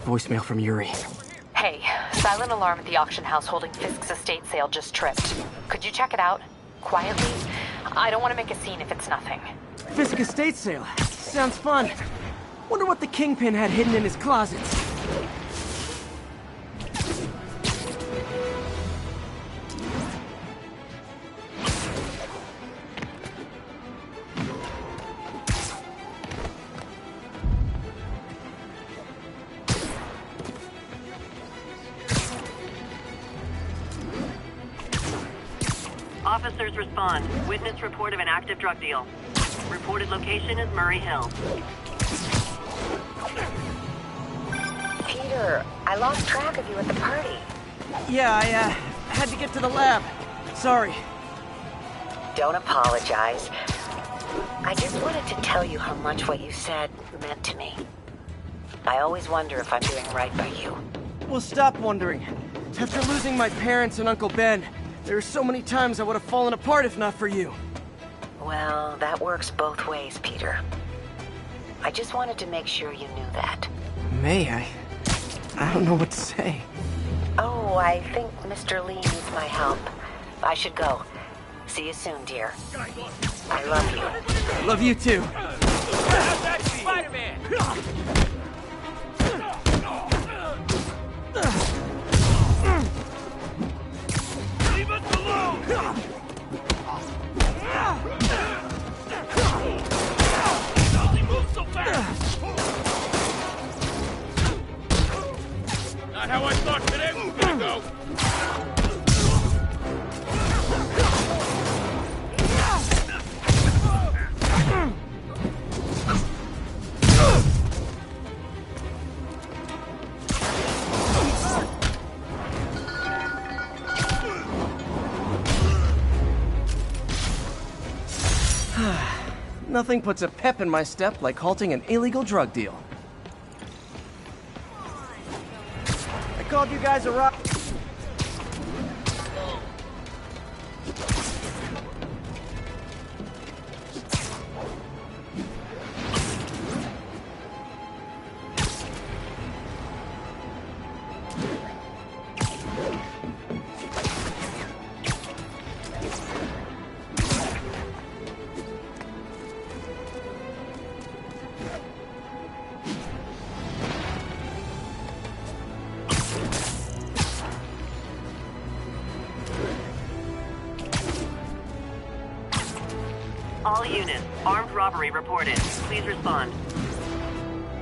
Voicemail from Yuri. Hey, silent alarm at the auction house holding Fisk's estate sale just tripped. Could you check it out? Quietly? I don't want to make a scene if it's nothing. Fisk estate sale. Sounds fun. Wonder what the Kingpin had hidden in his closets. Officers respond. Witness report of an active drug deal. Reported location is Murray Hill. Peter, I lost track of you at the party. Yeah, I had to get to the lab. Sorry. Don't apologize. I just wanted to tell you how much what you said meant to me. I always wonder if I'm doing right by you. Well, stop wondering. After losing my parents and Uncle Ben, there are so many times I would have fallen apart if not for you. Well, that works both ways, Peter. I just wanted to make sure you knew that. May I don't know what to say. Oh, I think Mr. Lee needs my help. I should go. See you soon, dear. I love you. Love you too. Spider-Man! Leave us alone! He moves so fast! Not how I thought today was gonna go! Nothing puts a pep in my step like halting an illegal drug deal. I called you guys a rock. All units, armed robbery reported. Please respond.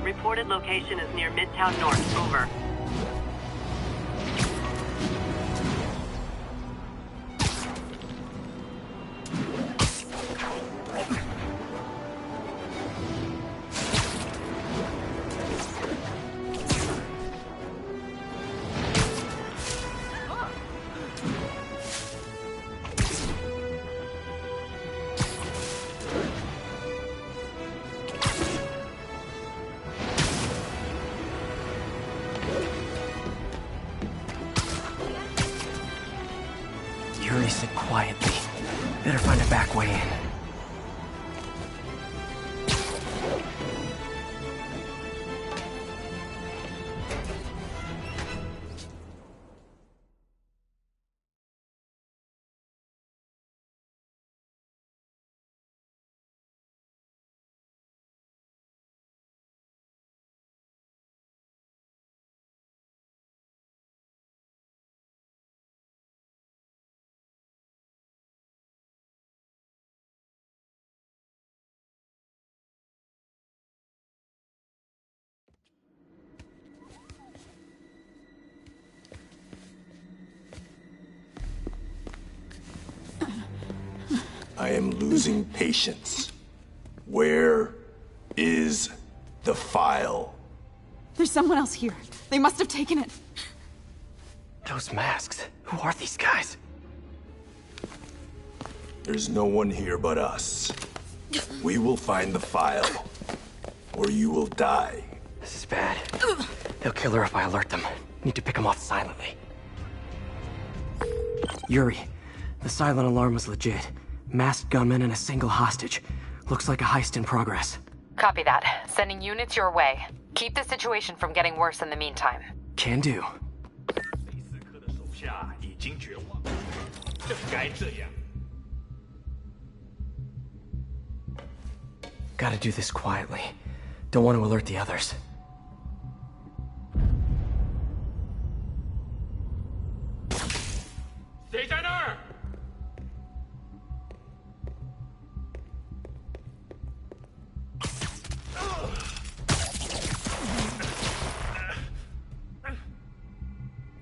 Reported location is near Midtown North. Over. Yuri said quietly. Better find a back way in. I am losing patience. Where is the file? There's someone else here. They must have taken it. Those masks. Who are these guys? There's no one here but us. We will find the file, or you will die. This is bad. They'll kill her if I alert them. Need to pick them off silently. Yuri, the silent alarm was legit. Masked gunmen and a single hostage. Looks like a heist in progress. Copy that. Sending units your way. Keep the situation from getting worse in the meantime. Can do. 雷斯科的手下已经绝望，正该这样。 Gotta do this quietly. Don't want to alert the others.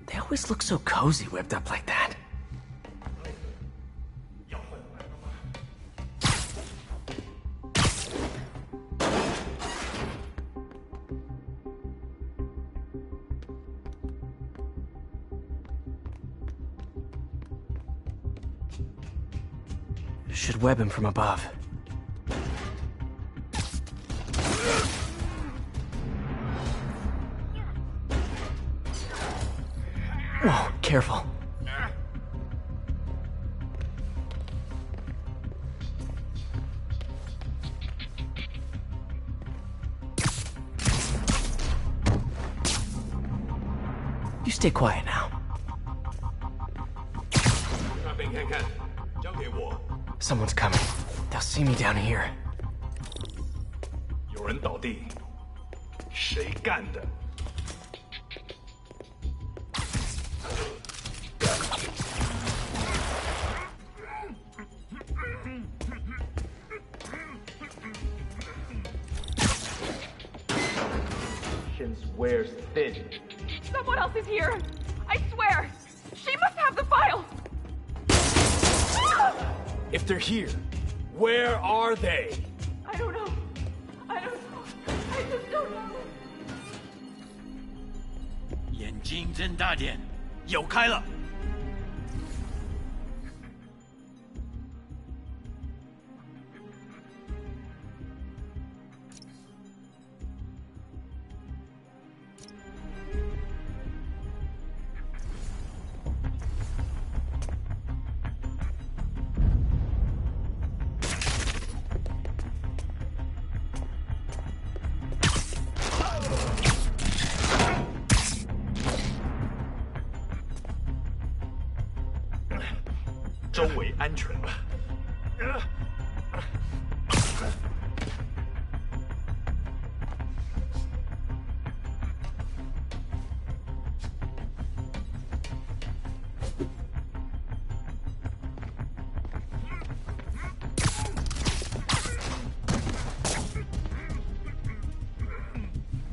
They always look so cozy whipped up like that. Should web him from above. Whoa, careful. You stay quiet now. 那边看看，交给我。 Someone's coming. They'll see me down here. 有人倒地，谁干的？ wears thin. Someone else is here. I swear. She must have the file. If they're here, where are they? I don't know. I don't know. I just don't know. 眼睛睁大点，有开了。 周围安全了。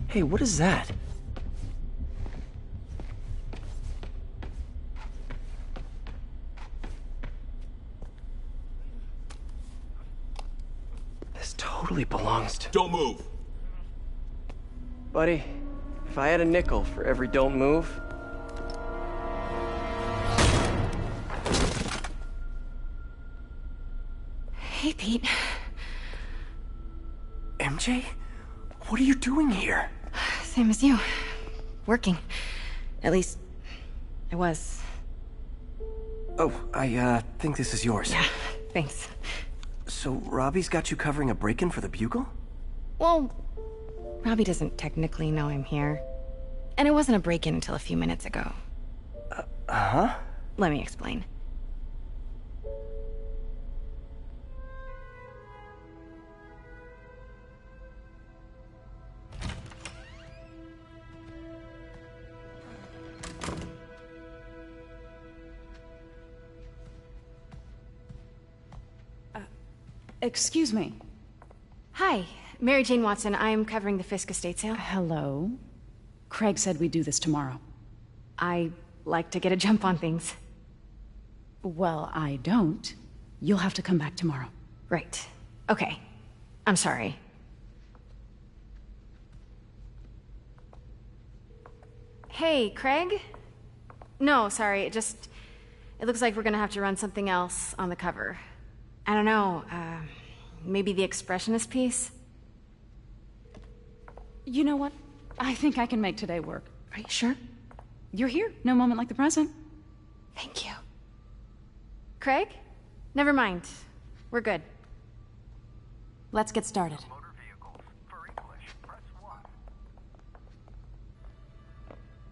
Hey, what is that? This totally belongs to... Don't move! Buddy, if I had a nickel for every don't move... Hey, Pete. MJ? What are you doing here? Same as you. Working. At least, I was. Oh, I think this is yours. Yeah, thanks. So, Robbie's got you covering a break-in for the Bugle? Well, Robbie doesn't technically know I'm here. And it wasn't a break-in until a few minutes ago. Uh-huh? Let me explain. Excuse me. Hi, Mary Jane Watson. I'm covering the Fisk estate sale. Hello. Craig said we'd do this tomorrow. I like to get a jump on things. Well, I don't. You'll have to come back tomorrow. Right. Okay. I'm sorry. Hey, Craig? No, sorry. It looks like we're gonna have to run something else on the cover. I don't know, maybe the expressionist piece? You know what? I think I can make today work. Are you sure? You're here. No moment like the present. Thank you. Craig? Never mind. We're good. Let's get started.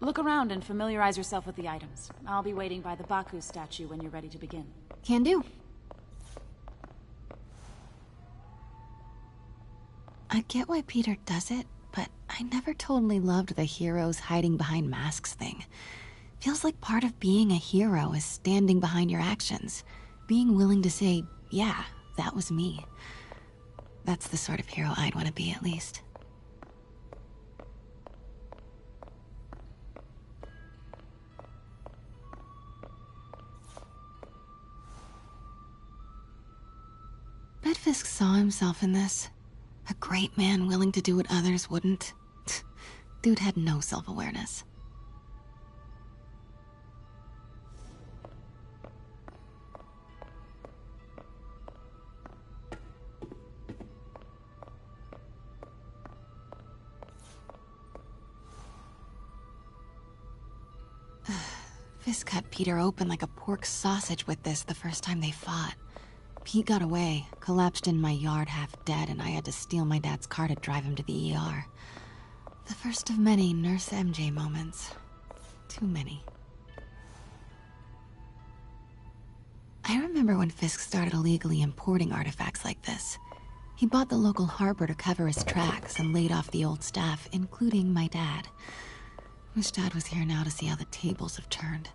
Look around and familiarize yourself with the items. I'll be waiting by the Baku statue when you're ready to begin. Can do. I get why Peter does it, but I never totally loved the heroes hiding behind masks thing. Feels like part of being a hero is standing behind your actions. Being willing to say, yeah, that was me. That's the sort of hero I'd want to be, at least. Bet Fisk saw himself in this. A great man willing to do what others wouldn't. Dude had no self-awareness. Fisk cut Peter open like a pork sausage with this the first time they fought. Pete got away, collapsed in my yard half dead, and I had to steal my dad's car to drive him to the ER. The first of many Nurse MJ moments. Too many. I remember when Fisk started illegally importing artifacts like this. He bought the local harbor to cover his tracks and laid off the old staff, including my dad. Wish Dad was here now to see how the tables have turned.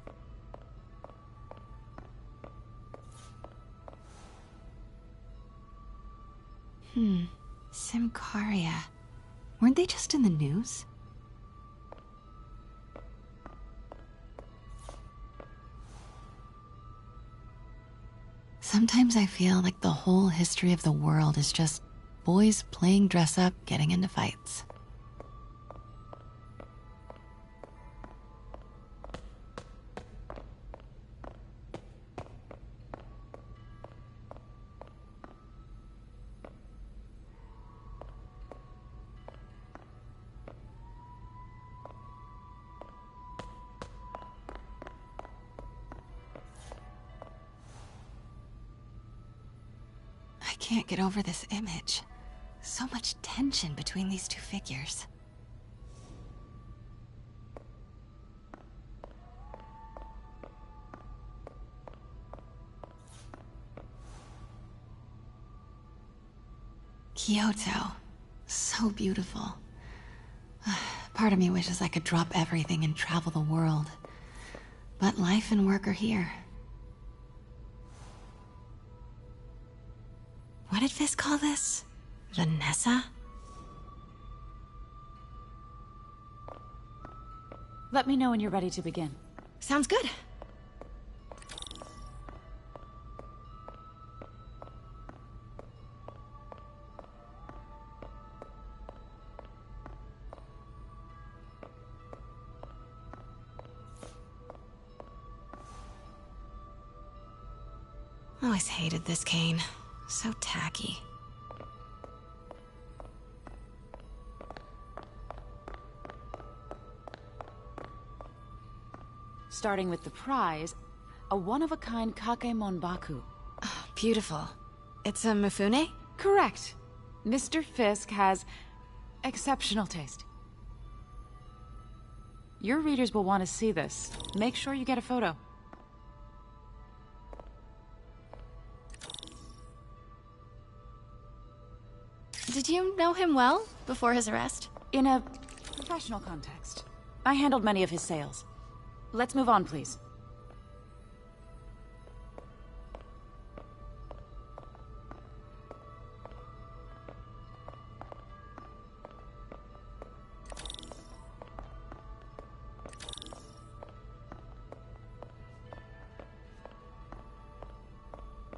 Symkaria. Weren't they just in the news? Sometimes I feel like the whole history of the world is just boys playing dress-up, getting into fights. I can't get over this image. So much tension between these two figures. Kyoto. So beautiful. Part of me wishes I could drop everything and travel the world. But life and work are here. What did Fisk call this? Vanessa? Let me know when you're ready to begin. Sounds good. Always hated this cane. So tacky. Starting with the prize, a one-of-a-kind Kakemon Baku. Oh, beautiful. It's a Mifune? Correct. Mr. Fisk has exceptional taste. Your readers will want to see this. Make sure you get a photo. Did you know him well before his arrest? In a professional context. I handled many of his sales. Let's move on, please.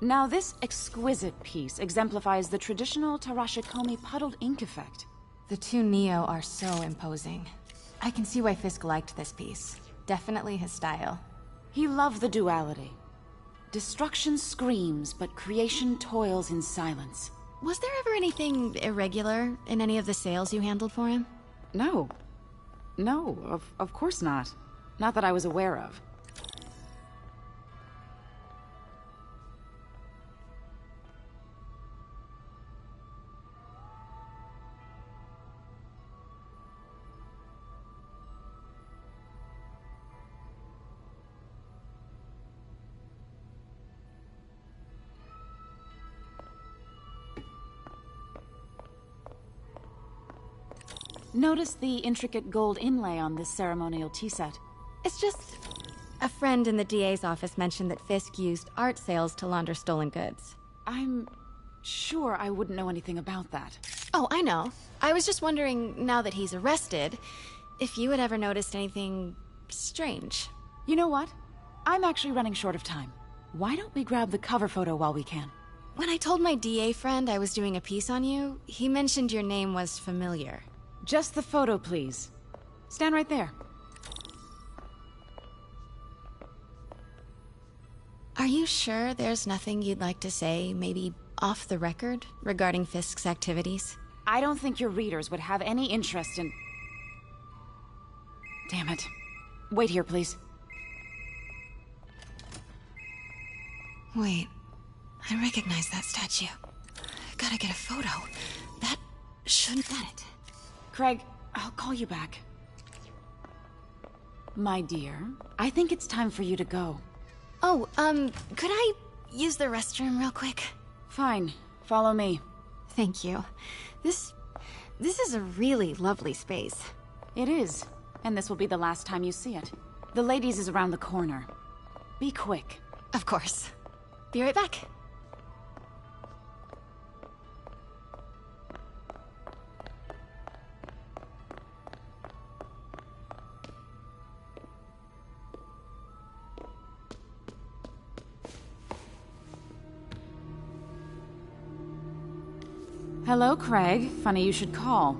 Now, this exquisite piece exemplifies the traditional Tarashikomi puddled ink effect. The two Neo are so imposing. I can see why Fisk liked this piece. Definitely his style. He loved the duality. Destruction screams, but creation toils in silence. Was there ever anything irregular in any of the sales you handled for him? No. No, of course not. Not that I was aware of. Notice the intricate gold inlay on this ceremonial tea set. It's just... a friend in the DA's office mentioned that Fisk used art sales to launder stolen goods. I'm sure I wouldn't know anything about that. Oh, I know. I was just wondering, now that he's arrested, if you had ever noticed anything strange. You know what? I'm actually running short of time. Why don't we grab the cover photo while we can? When I told my DA friend I was doing a piece on you, he mentioned your name was familiar. Just the photo, please. Stand right there. Are you sure there's nothing you'd like to say, maybe off the record, regarding Fisk's activities? I don't think your readers would have any interest in... Damn it. Wait here, please. Wait. I recognize that statue. Gotta get a photo. That shouldn't... That it. Craig, I'll call you back. My dear, I think it's time for you to go. Oh, could I use the restroom real quick? Fine. Follow me. Thank you. This is a really lovely space. It is. And this will be the last time you see it. The ladies is around the corner. Be quick. Of course. Be right back. Hello, Craig. Funny you should call.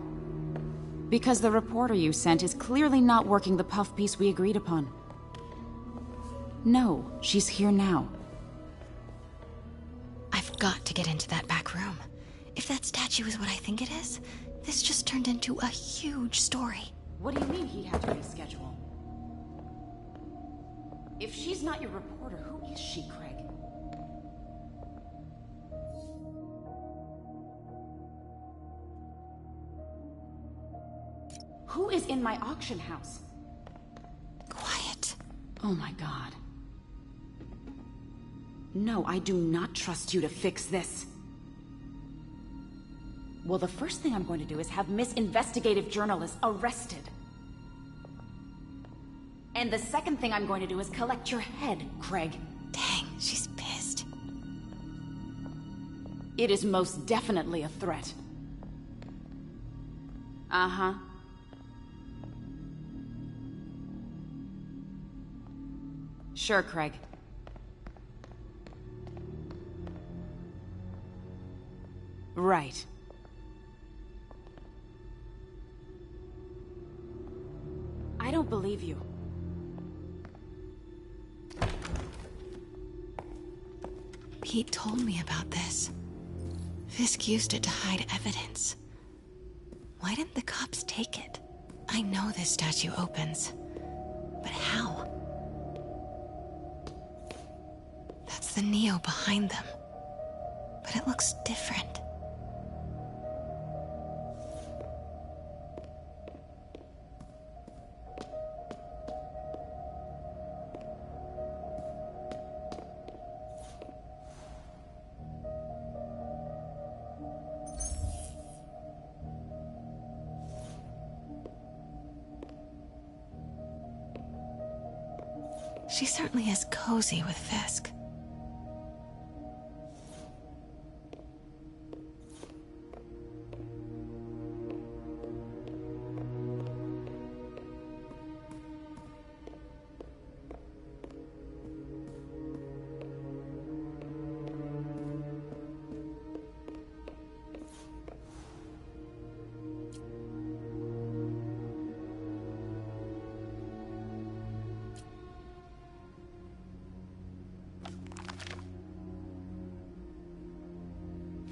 Because the reporter you sent is clearly not working the puff piece we agreed upon. No, she's here now. I've got to get into that back room. If that statue is what I think it is, this just turned into a huge story. What do you mean he had to reschedule? If she's not your reporter, who is she, Craig? Who is in my auction house? Quiet. Oh my god. No, I do not trust you to fix this. Well, the first thing I'm going to do is have Miss Investigative Journalist arrested. And the second thing I'm going to do is collect your head, Craig. Dang, she's pissed. It is most definitely a threat. Uh-huh. Sure, Craig. Right. I don't believe you. Pete told me about this. Fisk used it to hide evidence. Why didn't the cops take it? I know this statue opens. But how? That's the Neo behind them. But it looks different. She certainly is cozy with Fisk.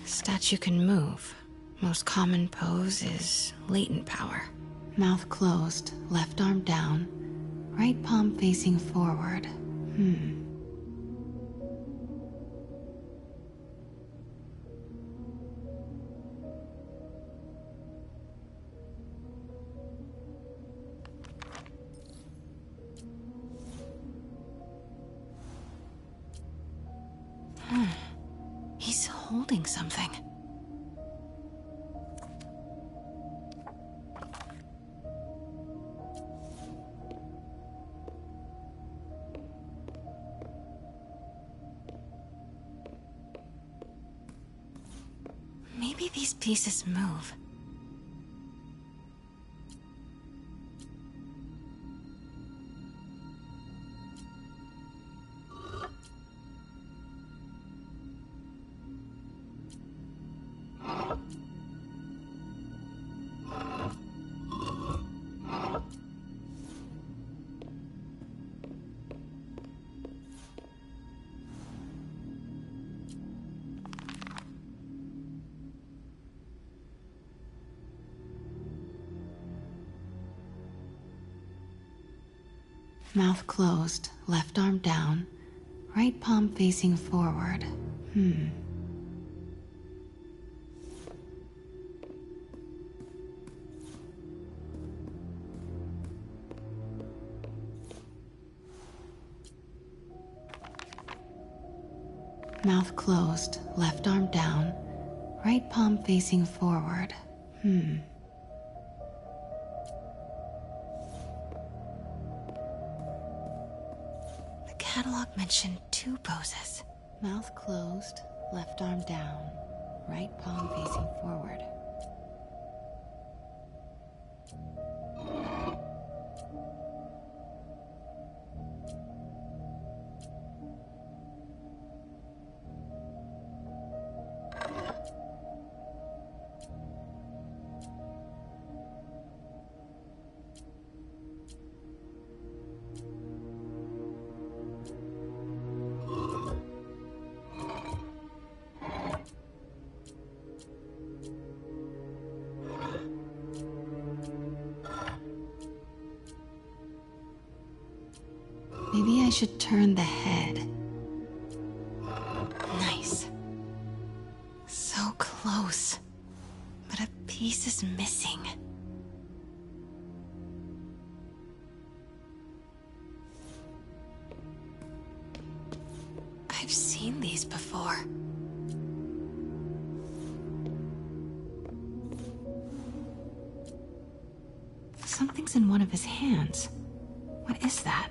Statue can move. Most common pose is latent power. Mouth closed, left arm down, right palm facing forward. He's holding something. Maybe these pieces move. Mouth closed, left arm down, right palm facing forward. Mouth closed, left arm down, right palm facing forward. The catalog mentioned 2 poses. Mouth closed, left arm down, right palm facing forward. Maybe I should turn the head. Nice. So close. But a piece is missing. I've seen these before. Something's in one of his hands. What is that?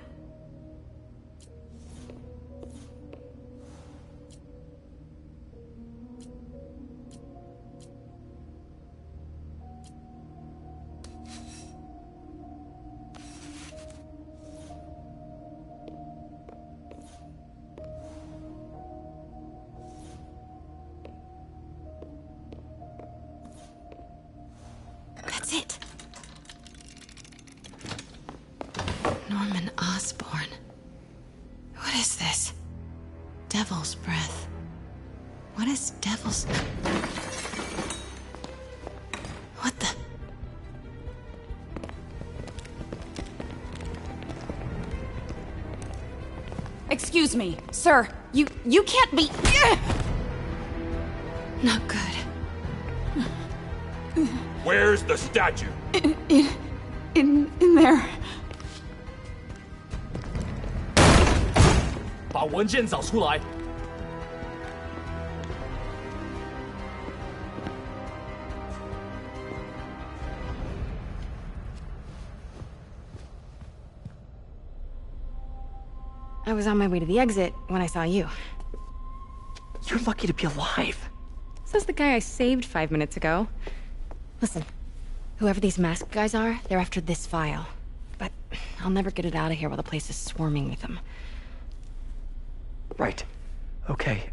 That's it. Norman Osborn. What is this? Devil's breath. What is devil's... What the... Excuse me, sir. You can't be... Not good. Where's the statue? In there. 把文件找出来。 I was on my way to the exit when I saw you. You're lucky to be alive. Says the guy I saved 5 minutes ago. Listen, whoever these masked guys are, they're after this file. But I'll never get it out of here while the place is swarming with them. Right. Okay,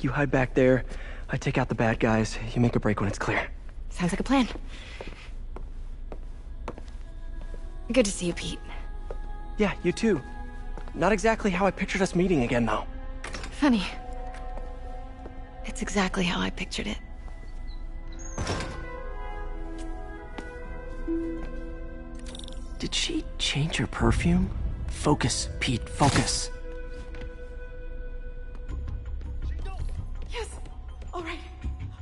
you hide back there. I take out the bad guys. You make a break when it's clear. Sounds like a plan. Good to see you, Pete. Yeah, you too. Not exactly how I pictured us meeting again, though. Funny. It's exactly how I pictured it. Did she change her perfume? Focus, Pete, focus. Yes. All right.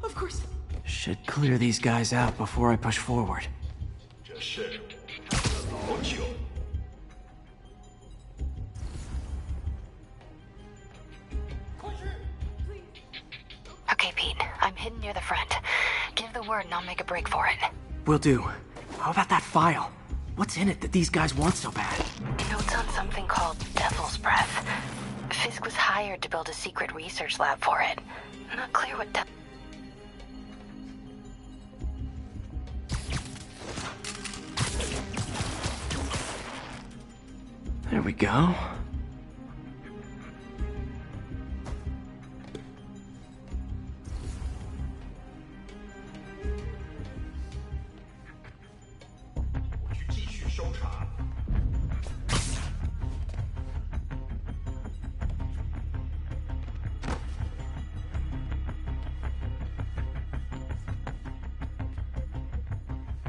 Of course. Should clear these guys out before I push forward. 这事看了老久。 Okay, Pete. I'm hidden near the front. Give the word and I'll make a break for it. Will do. How about that file? What's in it that these guys want so bad? Notes on something called Devil's Breath. Fisk was hired to build a secret research lab for it. Not clear what There we go.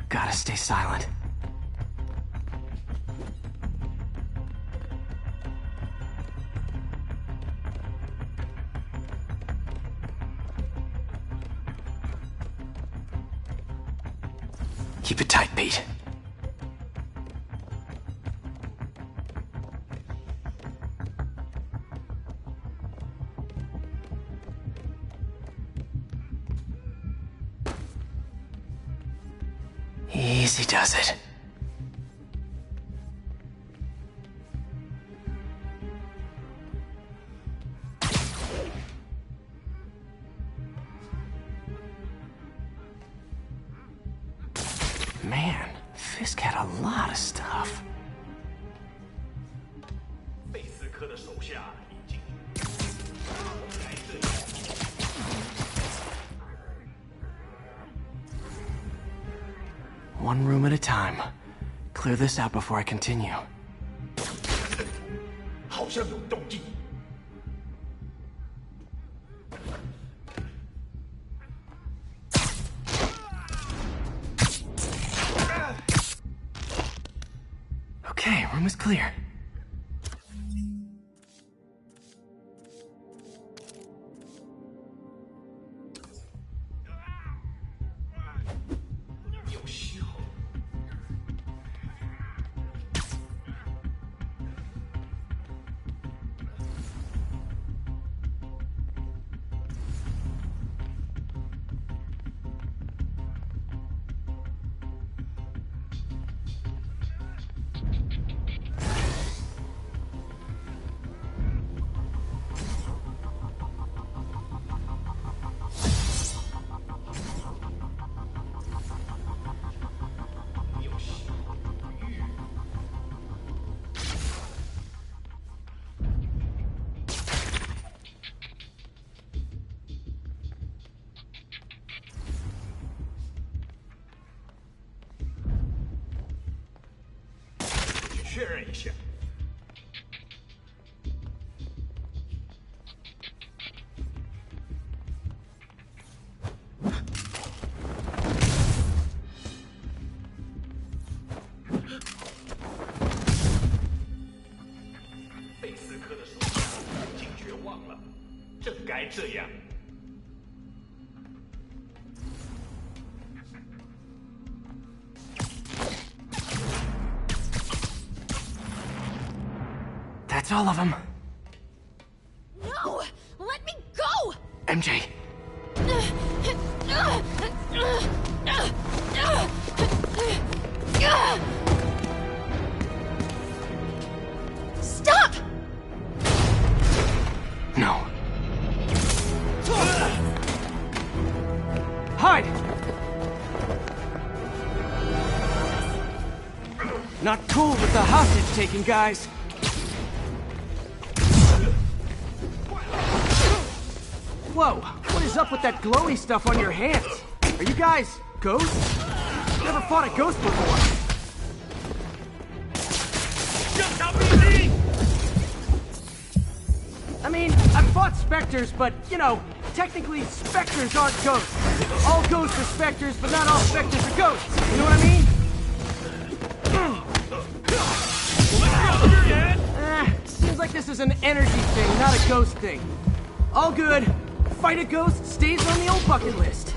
Gotta stay silent. Keep it tight, Pete. Easy does it. Man, Fisk had a lot of stuff. 贝斯科的手下已经。来这里。 One room at a time. Clear this out before I continue. 好像有动静。 Okay, room is clear. That's all of them. No! Let me go! MJ. Stop! No. Hide! Not cool with the hostage-taking, guys. Whoa, what is up with that glowy stuff on your hands? Are you guys ghosts? Never fought a ghost before. I mean, I've fought specters, but, you know, technically specters aren't ghosts. All ghosts are specters, but not all specters are ghosts. You know what I mean? Seems like this is an energy thing, not a ghost thing. All good. Fight a ghost stays on the old bucket list.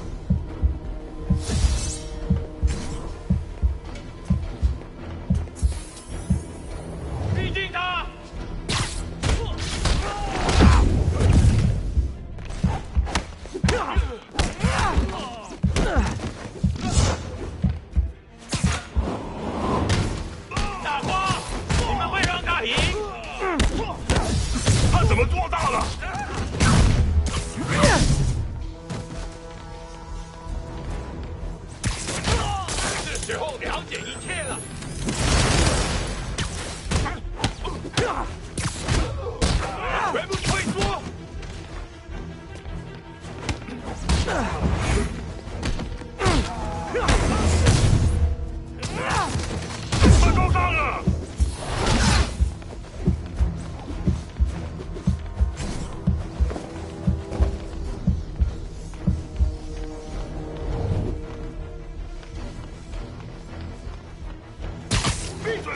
闭嘴！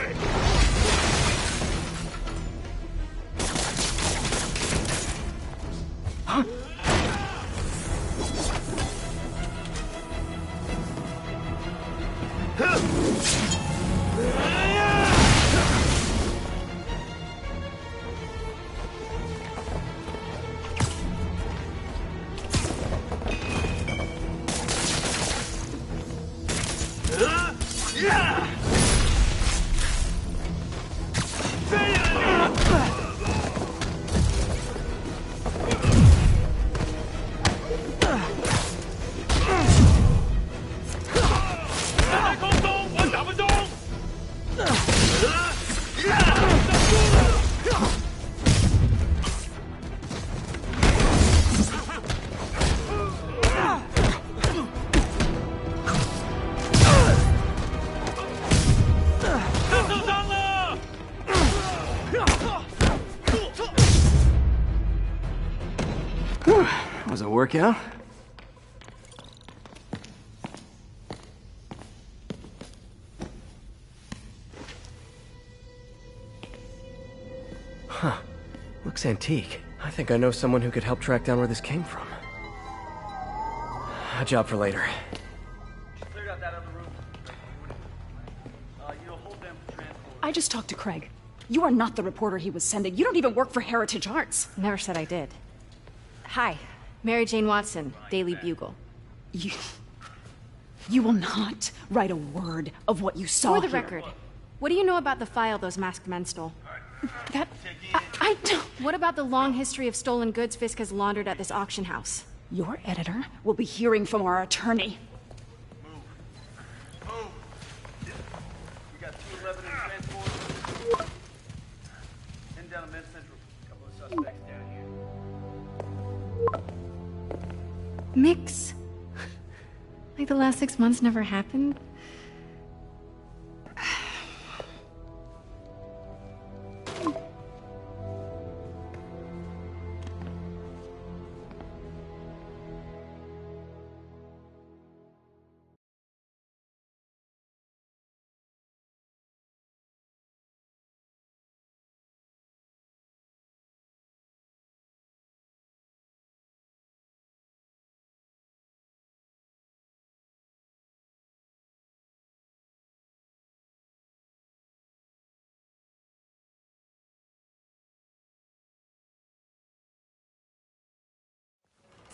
啊！Was it a workout? Huh. Looks antique. I think I know someone who could help track down where this came from. A job for later. Cleared out that other room. You'll hold them for transport. I just talked to Craig. You are not the reporter he was sending. You don't even work for Heritage Arts. Never said I did. Hi, Mary Jane Watson, Daily Bugle. You will not write a word of what you saw For the here. record, what do you know about the file those masked men stole? That... I don't... What about the long history of stolen goods Fisk has laundered at this auction house? Your editor will be hearing from our attorney. Move. We got 211 in transport. Heading down to Med Central. A couple of suspects down here. Mix? Like the last 6 months never happened?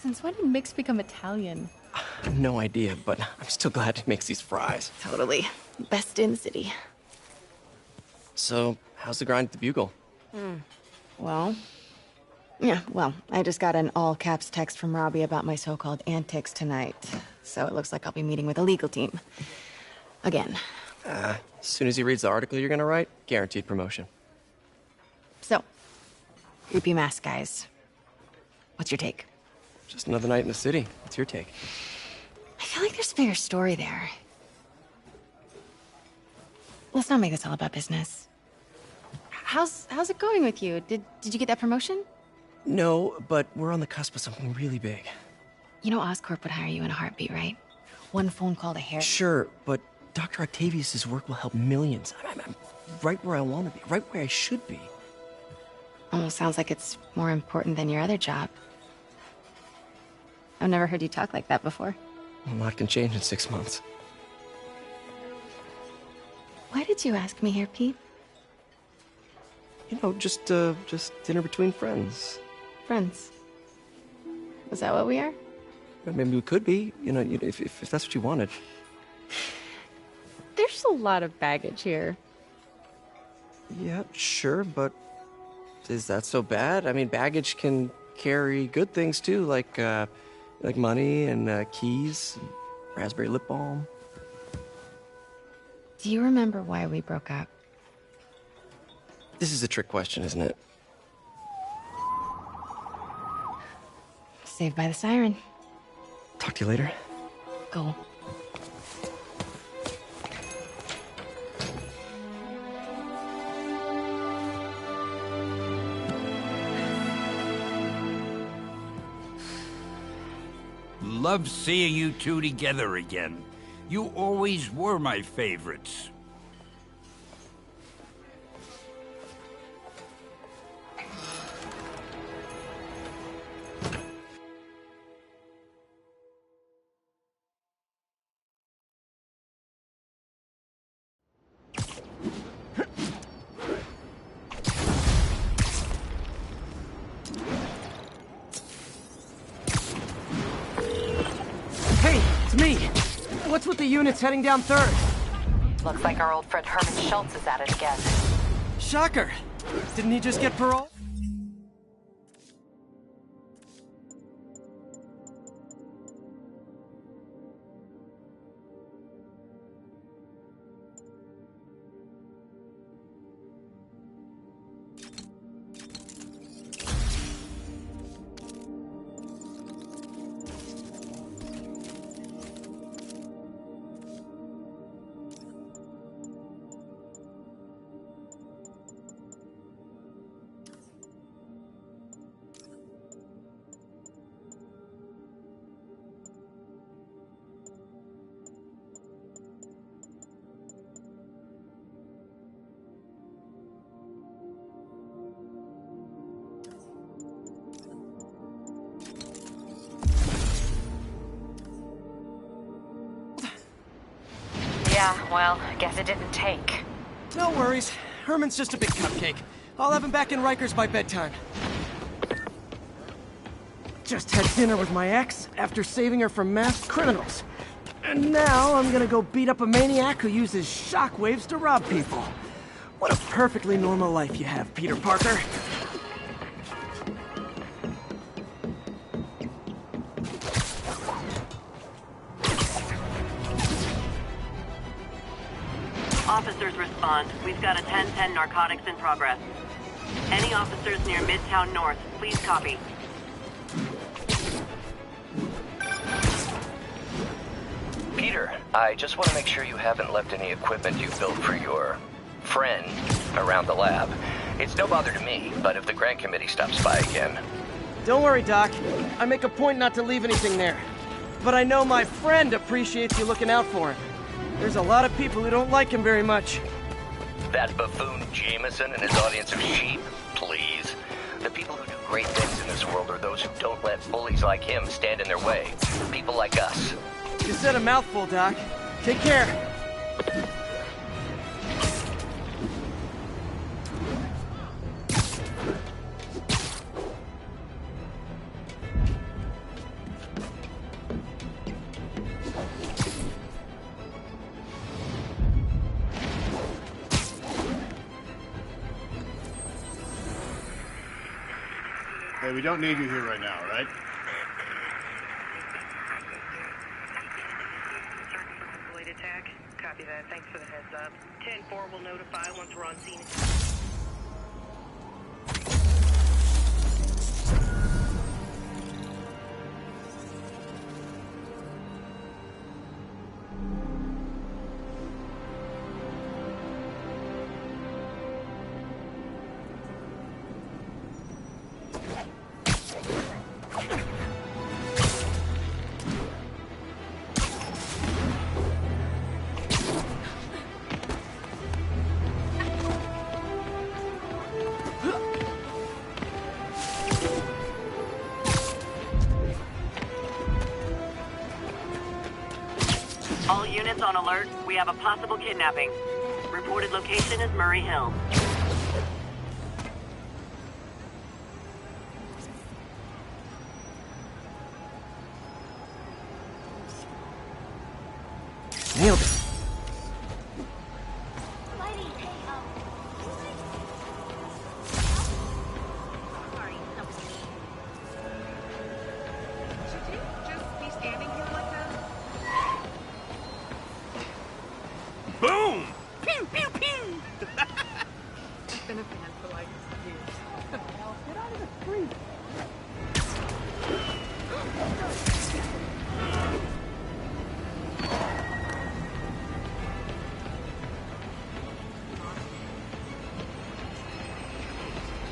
Since when did Mix become Italian? I have no idea, but I'm still glad he makes these fries. Totally. Best in the city. So, how's the grind at the Bugle? Well, I just got an all-caps text from Robbie about my so-called antics tonight. So it looks like I'll be meeting with a legal team. Again. As soon as he reads the article you're gonna write, guaranteed promotion. So, creepy mask guys. What's your take? Just another night in the city. What's your take? I feel like there's a bigger story there. Let's not make this all about business. How's it going with you? Did you get that promotion? No, but we're on the cusp of something really big. You know Oscorp would hire you in a heartbeat, right? One phone call to Harry. Sure, but Dr. Octavius's work will help millions. I'm right where I want to be, right where I should be. Almost sounds like it's more important than your other job. I've never heard you talk like that before. A lot can change in 6 months. Why did you ask me here, Pete? You know, just dinner between friends. Friends. Is that what we are? Maybe we could be, you know, if that's what you wanted. There's a lot of baggage here. Yeah, sure, but is that so bad? I mean, baggage can carry good things too, like money and keys, and raspberry lip balm. Do you remember why we broke up? This is a trick question, isn't it? Saved by the siren. Talk to you later. Go. Love seeing you two together again. You always were my favorites. the units heading down 3rd. Looks like our old friend Herman Schultz is at it again. Shocker! Didn't he just get parole? Yeah, well, guess it didn't take. No worries. Herman's just a big cupcake. I'll have him back in Rikers by bedtime. Just had dinner with my ex after saving her from masked criminals. And now I'm gonna go beat up a maniac who uses shockwaves to rob people. What a perfectly normal life you have, Peter Parker. Officers respond. We've got a 10-10 narcotics in progress. Any officers near Midtown North, please copy. Peter, I just want to make sure you haven't left any equipment you built for your friend around the lab. It's no bother to me, but if the grant committee stops by again... Don't worry, Doc. I make a point not to leave anything there. But I know my friend appreciates you looking out for him. There's a lot of people who don't like him very much. That buffoon Jameson and his audience of sheep? Please. The people who do great things in this world are those who don't let bullies like him stand in their way. People like us. You said a mouthful, Doc. Take care. Hey, we don't need you here right now, right? Attack. Copy that. Thanks for the heads up. 10-4 will notify once we're on scene. All units on alert. We have a possible kidnapping. Reported location is Murray Hill. Nailed it. Boom! Pew, pew, pew! I've been a fan for like years. Get out of the street!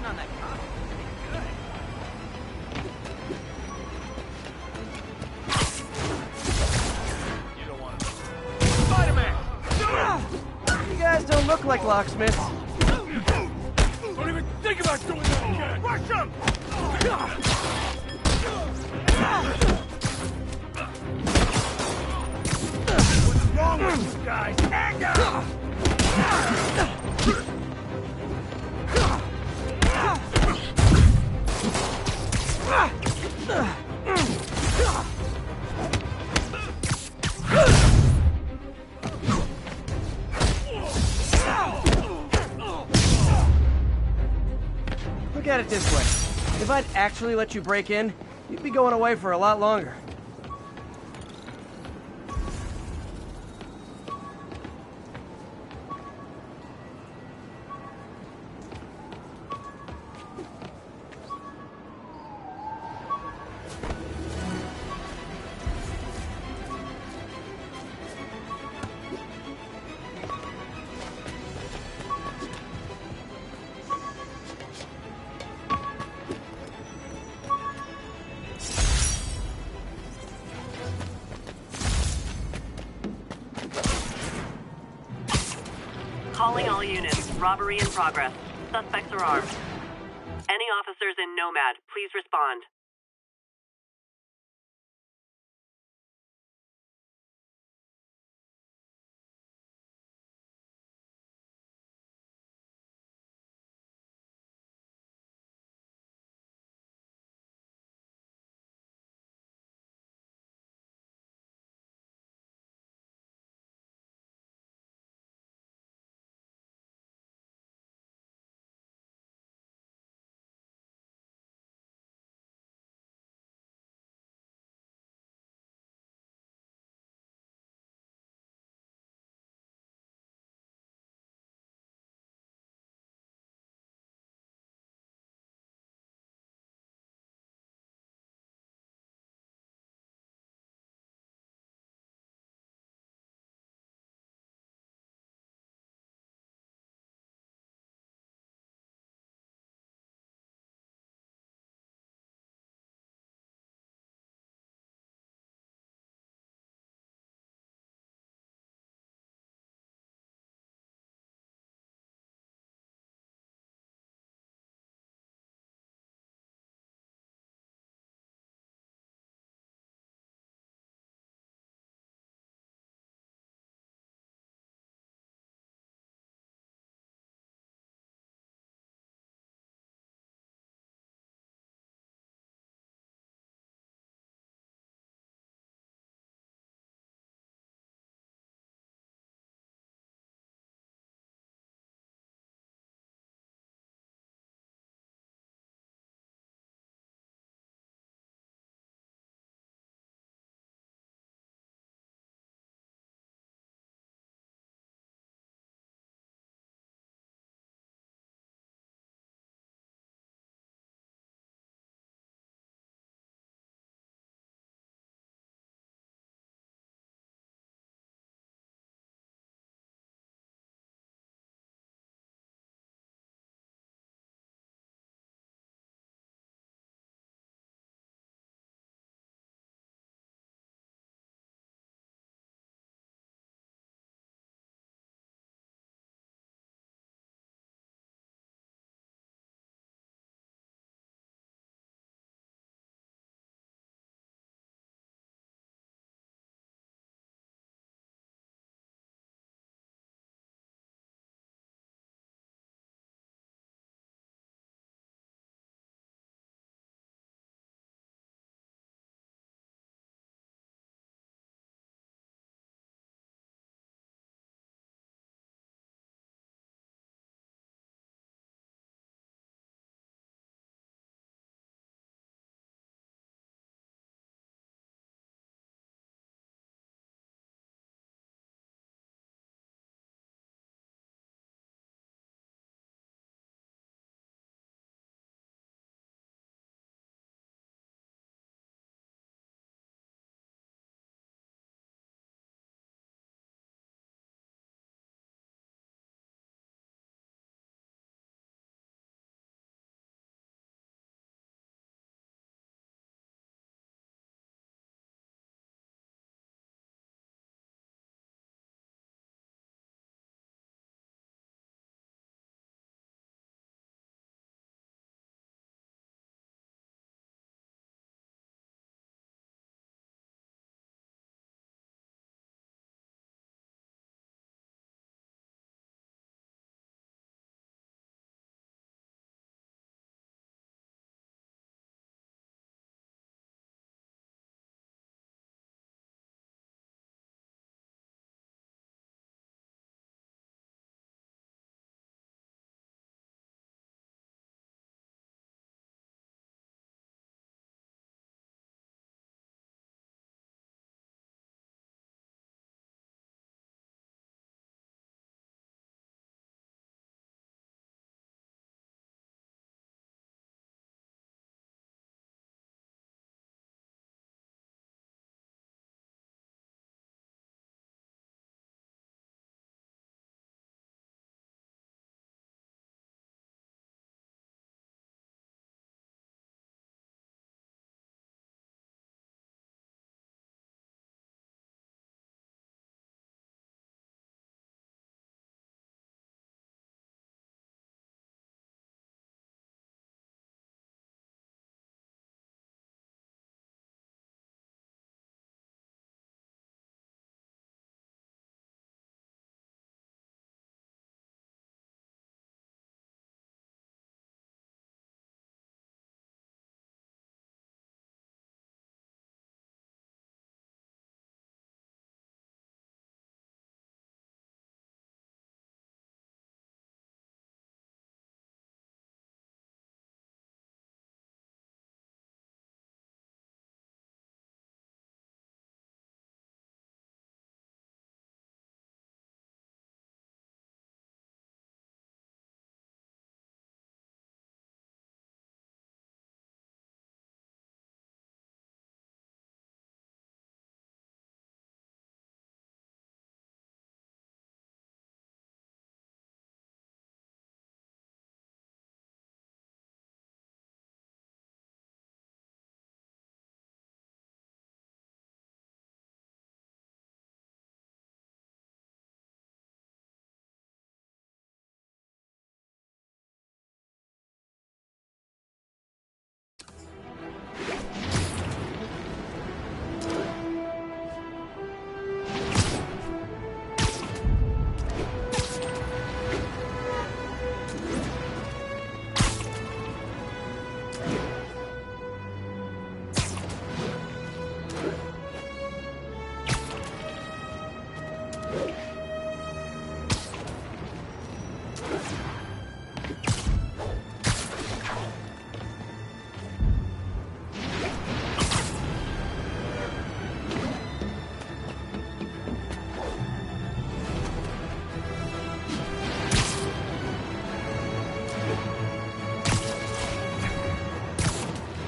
On that cop. You don't want to... Spider-Man! You guys don't look like locksmiths. Don't even think about doing that again! Rush him! What's wrong with you guys? Anger! Look at it this way. If I'd actually let you break in, you'd be going away for a lot longer. Calling all units. Robbery in progress. Suspects are armed. Any officers in Nomad, please respond.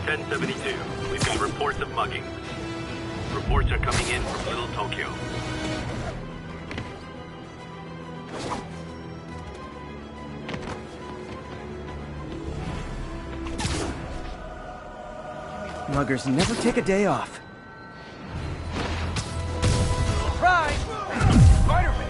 1072. We've got reports of mugging. Reports are coming in from Little Tokyo. Muggers never take a day off. Surprise! Spider-Man!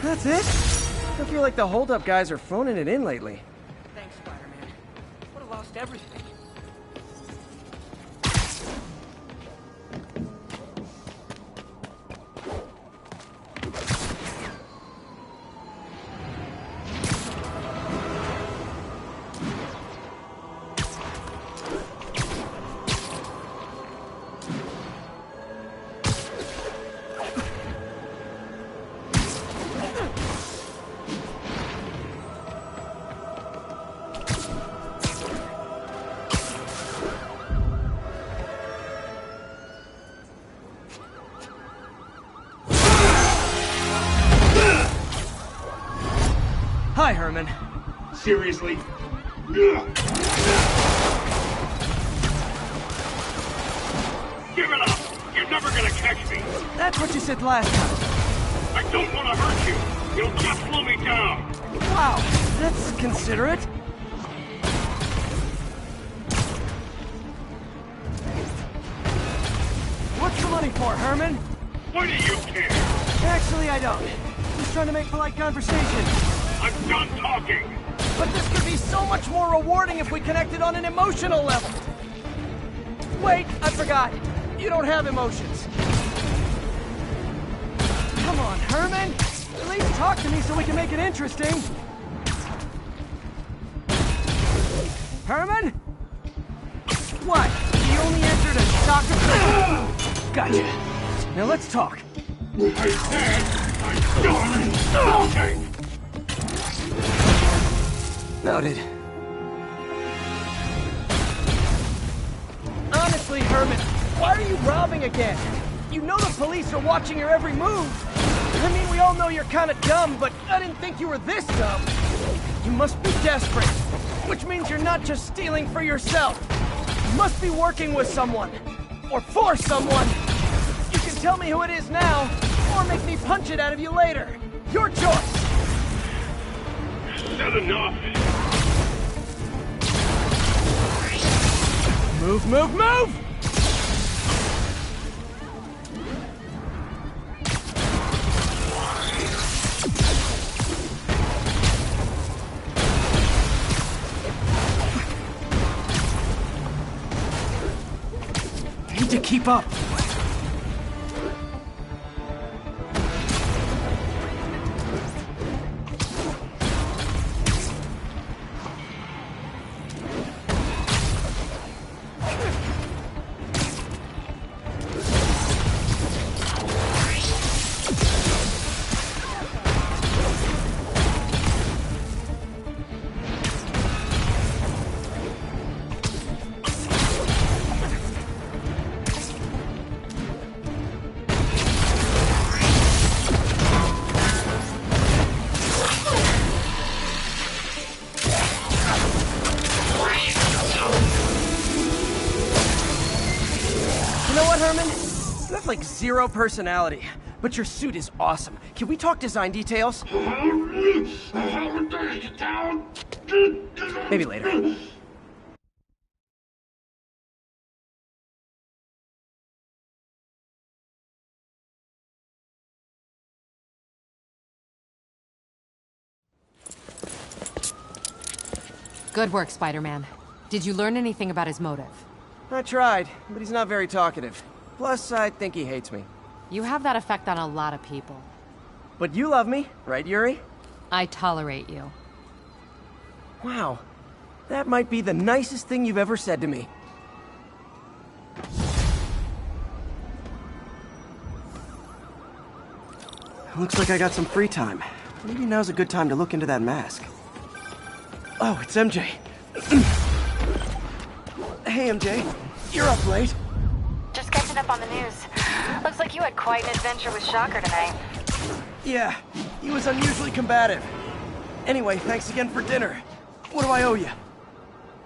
That's it? I feel like the hold-up guys are phoning it in lately. Thanks, Spider-Man. Would have lost everything. Hi, Herman. Seriously? Give it up! You're never gonna catch me! That's what you said last time. I don't want to hurt you! You'll just slow me down! Wow, that's considerate. What's the money for, Herman? Why do you care? Actually, I don't. Just trying to make polite conversation. I'm done talking! But this could be so much more rewarding if we connected on an emotional level. Wait, I forgot. You don't have emotions. Come on, Herman. At least talk to me so we can make it interesting. Herman? What? You only answered a soccer player? Gotcha. Now let's talk. I said I'm done talking! Noted. Honestly, Herman, why are you robbing again? You know the police are watching your every move. I mean, we all know you're kind of dumb, but I didn't think you were this dumb. You must be desperate, which means you're not just stealing for yourself. You must be working with someone, or for someone. You can tell me who it is now, or make me punch it out of you later. Your choice. Said enough! Move, move, move! Need to keep up. You know what, Herman? You have like zero personality, but your suit is awesome. Can we talk design details? Maybe later. Good work, Spider-Man. Did you learn anything about his motive? I tried, but he's not very talkative. Plus, I think he hates me. You have that effect on a lot of people. But you love me, right, Yuri? I tolerate you. Wow. That might be the nicest thing you've ever said to me. Looks like I got some free time. Maybe now's a good time to look into that mask. Oh, it's MJ. Hey, MJ. You're up late. Just catching up on the news. Looks like you had quite an adventure with Shocker tonight. Yeah, he was unusually combative. Anyway, thanks again for dinner. What do I owe you?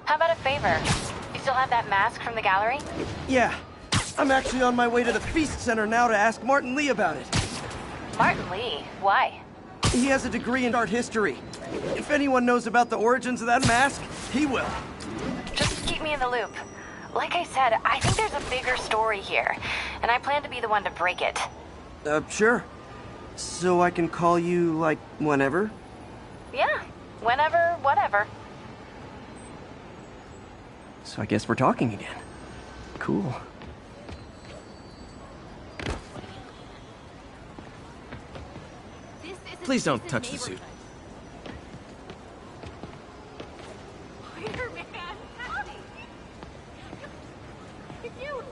How about a favor? You still have that mask from the gallery? Yeah, I'm actually on my way to the Feast Center now to ask Martin Lee about it. Martin Lee? Why? He has a degree in art history. If anyone knows about the origins of that mask, he will. Just keep me in the loop. Like I said, I think there's a bigger story here, and I plan to be the one to break it. Sure. So I can call you, like, whenever? Yeah, whenever, whatever. So I guess we're talking again. Cool. Please don't touch the suit. Spider-Man, howdy! It's you!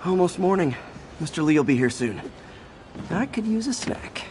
Almost morning. Mr. Lee will be here soon. I could use a snack.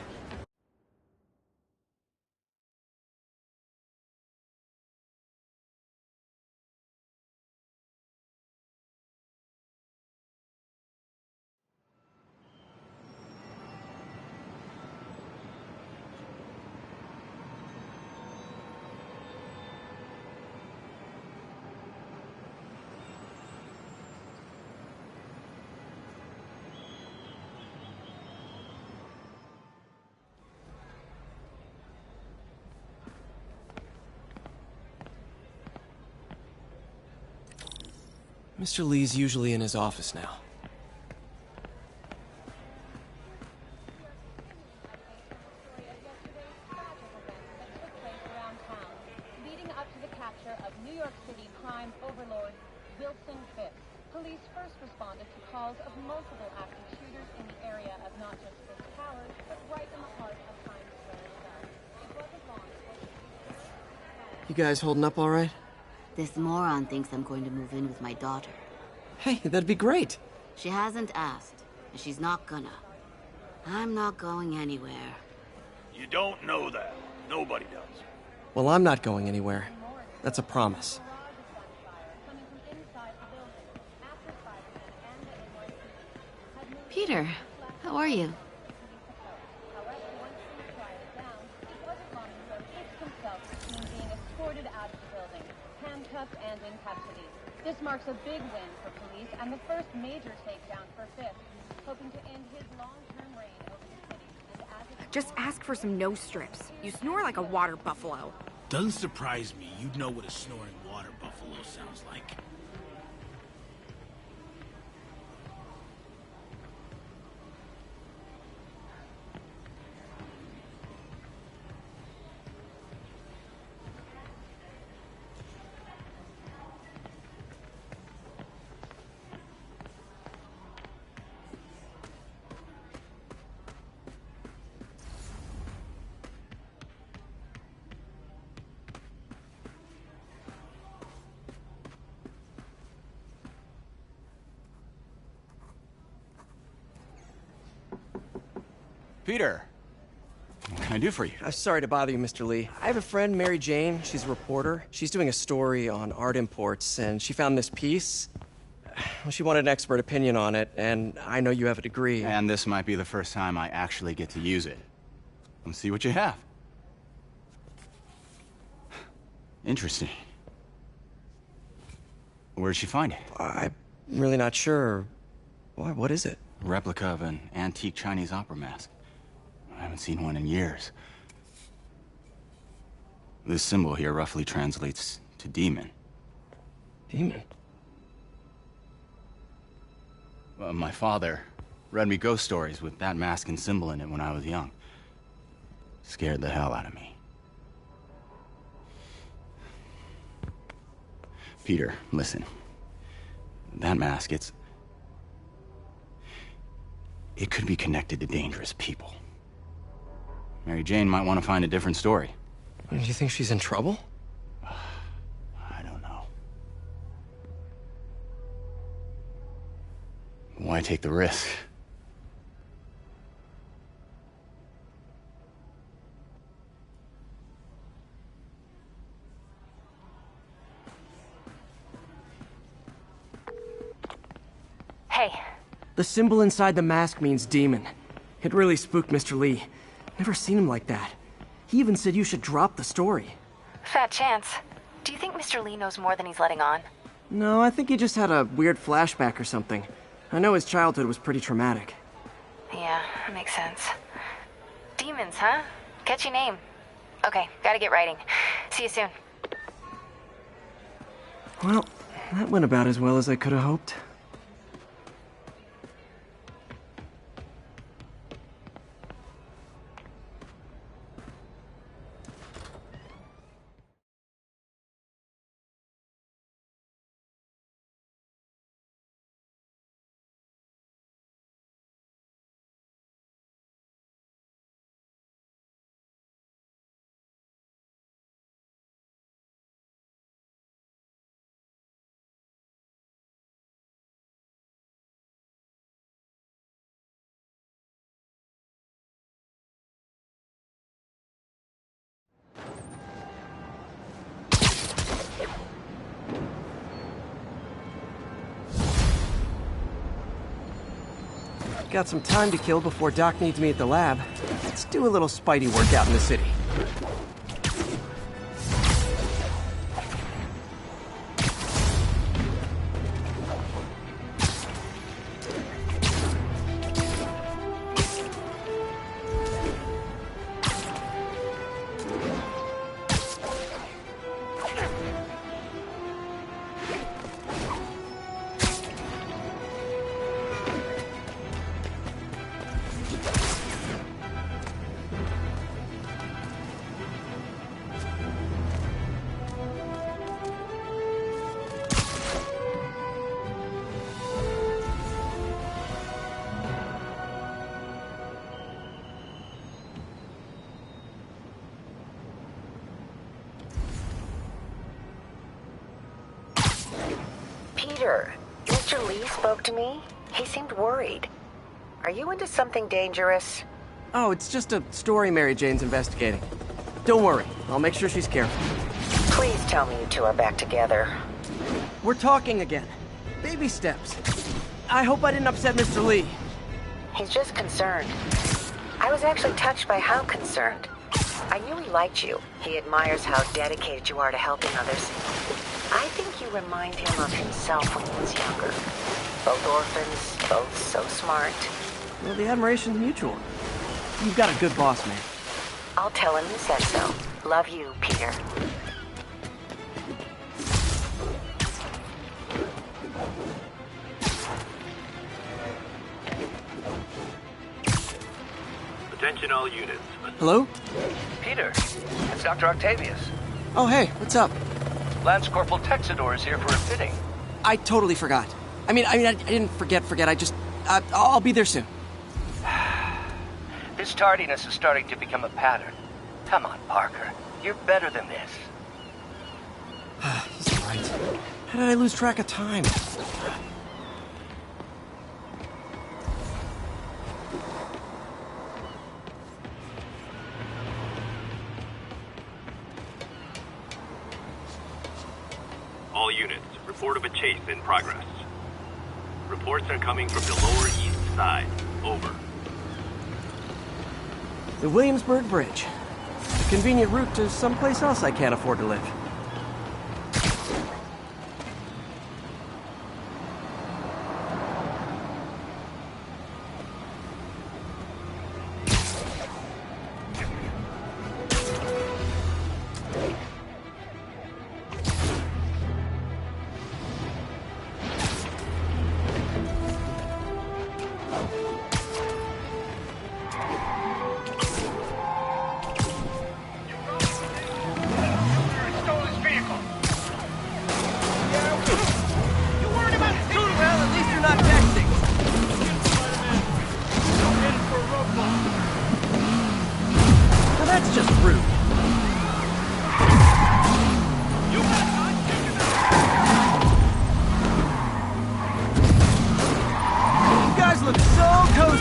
Mr. Lee's usually in his office now. Leading up to the capture of New York City crime overlord Wilson Fisk. Police first responded to calls of multiple active shooters in the area of not just Fisk Towers, but right in the heart of Times Square itself. It wasn't long before You guys holding up all right? This moron thinks I'm going to move in with my daughter. Hey, that'd be great. She hasn't asked, and she's not gonna. I'm not going anywhere. You don't know that. Nobody does. Well, I'm not going anywhere. That's a promise. Peter, how are you? Handcuffed and in custody. This marks a big win for police and the first major takedown for Fisk, hoping to end his long-term reign over the city. And as Just ask for some nose strips. You snore like a water buffalo. Doesn't surprise me. You'd know what a snoring water buffalo sounds like. Peter, what can I do for you? Sorry to bother you, Mr. Lee. I have a friend, Mary Jane. She's a reporter. She's doing a story on art imports, and she found this piece. Well, she wanted an expert opinion on it, and I know you have a degree. And this might be the first time I actually get to use it. Let's see what you have. Interesting. Where did she find it? I'm really not sure. Why, what is it? A replica of an antique Chinese opera mask. I haven't seen one in years. This symbol here roughly translates to demon. Demon? My father read me ghost stories with that mask and symbol in it when I was young. Scared the hell out of me. Peter, listen. That mask, it could be connected to dangerous people. Mary Jane might want to find a different story. Do you think she's in trouble? I don't know. Why take the risk? Hey. The symbol inside the mask means demon. It really spooked Mr. Lee. Never seen him like that. He even said you should drop the story. Fat chance. Do you think Mr. Lee knows more than he's letting on? No, I think he just had a weird flashback or something. I know his childhood was pretty traumatic. Yeah, that makes sense. Demons, huh? Catchy name. Okay, gotta get writing. See you soon. Well, that went about as well as I could have hoped. Got some time to kill before Doc needs me at the lab. Let's do a little Spidey workout in the city. Peter, Mr. Lee spoke to me. He seemed worried. Are you into something dangerous? Oh, it's just a story Mary Jane's investigating. Don't worry, I'll make sure she's careful. Please tell me you two are back together. We're talking again. Baby steps. I hope I didn't upset Mr. Lee. He's just concerned. I was actually touched by how concerned. I knew he liked you. He admires how dedicated you are to helping others. I think you remind him of himself when he was younger. Both orphans, both so smart. Well, the admiration's mutual. You've got a good boss, man. I'll tell him you said so. Love you, Peter. Attention all units. Hello? Peter, it's Dr. Octavius. Oh, hey, what's up? Lance Corporal Texador is here for a fitting. I totally forgot. I didn't forget. I just... I'll be there soon. This tardiness is starting to become a pattern. Come on, Parker. You're better than this. He's right. How did I lose track of time? report of a chase in progress. Reports are coming from the Lower East Side. Over. The Williamsburg Bridge. A convenient route to someplace else I can't afford to live.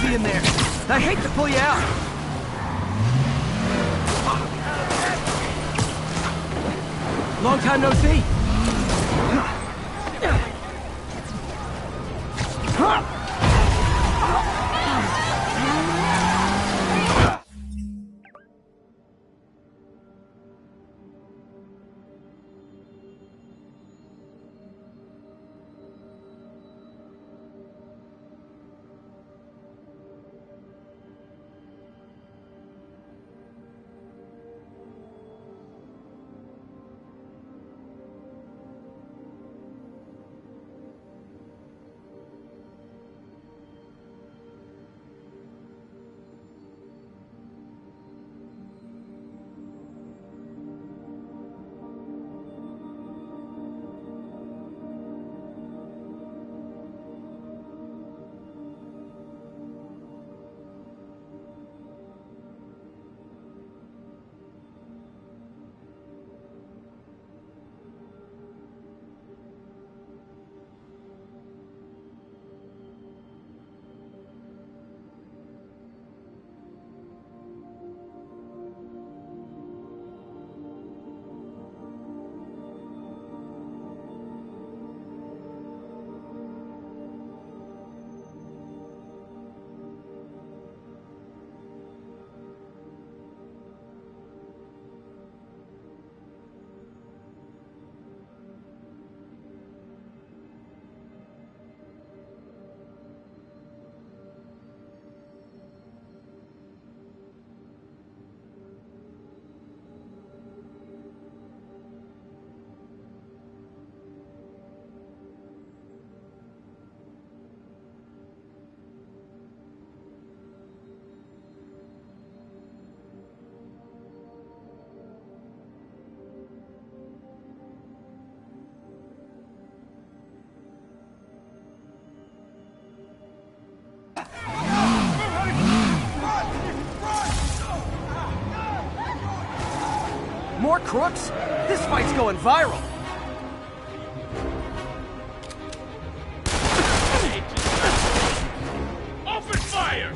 In there. I hate to pull you out. Long time no see. More crooks? This fight's going viral. Open fire!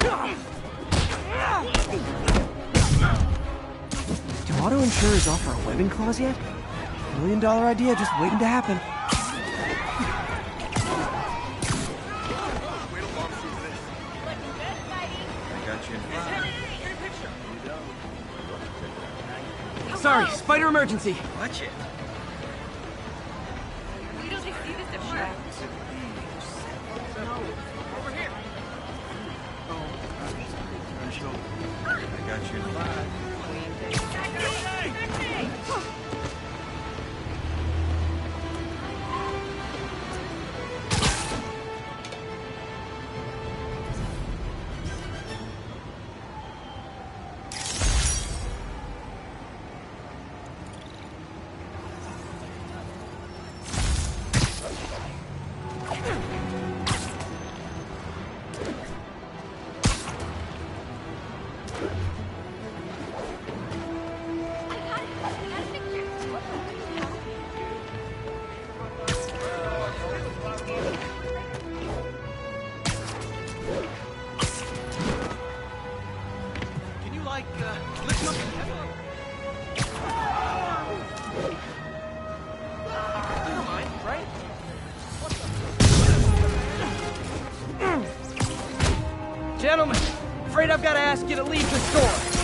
Do auto insurers offer a webbing clause yet? $1 million idea just waiting to happen. Sorry, spider emergency. Watch it. We don't see this different. Over here. I got you in 5. Can you, like, lift up the Never mind, right? Gentlemen, afraid I've got to ask you to leave the store.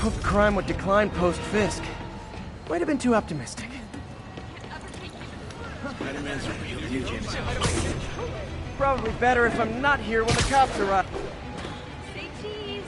Hoped crime would decline post-Fisk. Might have been too optimistic. Spider-Man's a real huge Probably better if I'm not here when the cops arrive. Say cheese.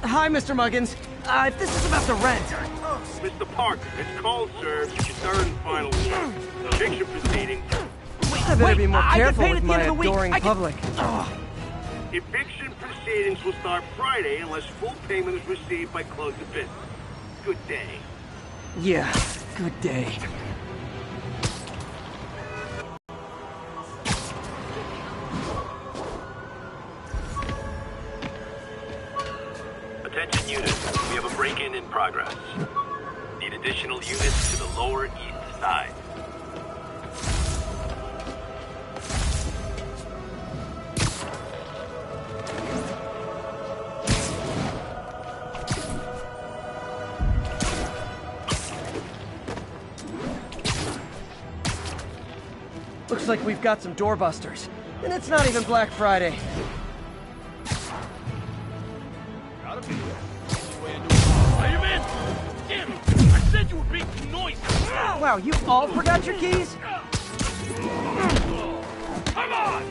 Hi, Mr. Muggins. If this is about the rent... Mr. Parker, it's call served. Your third and final warning. Eviction proceedings. I better be more careful with my adoring public. Eviction proceedings will start Friday unless full payment is received by close of business. Good day. Yeah, good day. Attention units, we have a break-in in progress. Need additional units to the lower east side. Looks like we've got some doorbusters. And it's not even Black Friday. Wow, you all forgot your keys? Come on!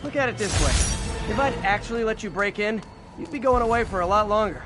Look at it this way. If I'd actually let you break in, you'd be going away for a lot longer.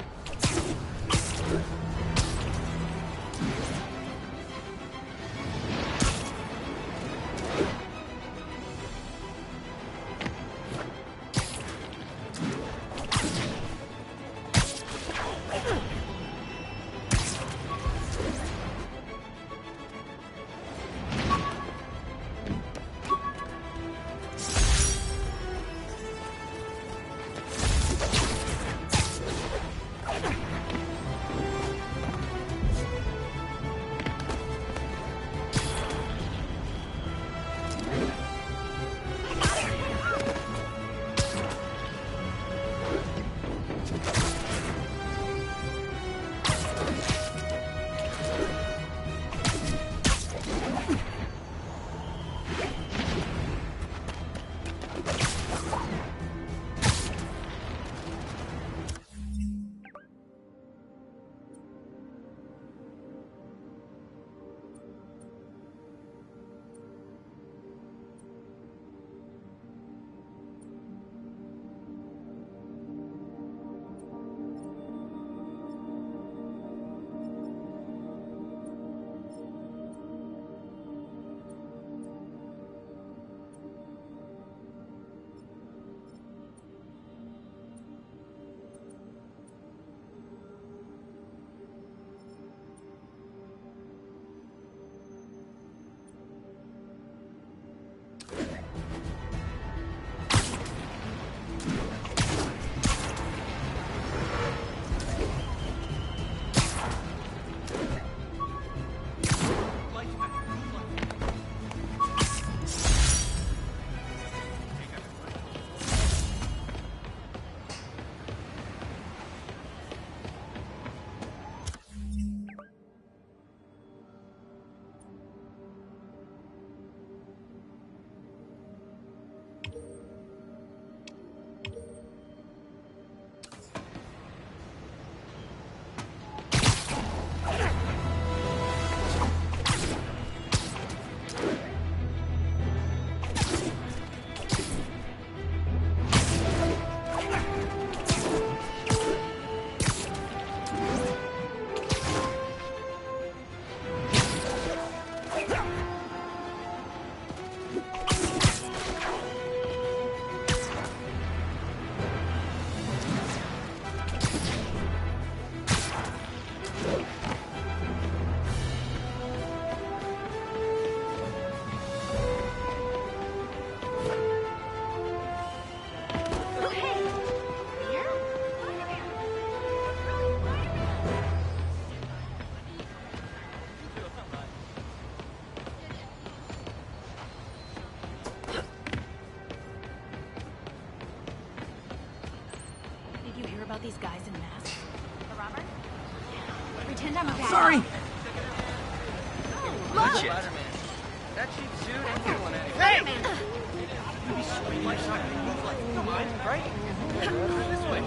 these guys in masks. The robber? Pretend I'm a bad Sorry. guy. Look! That cheap suit ain't doing anything. Hey! You be sweet like something. Move like you don't mind, right? This way.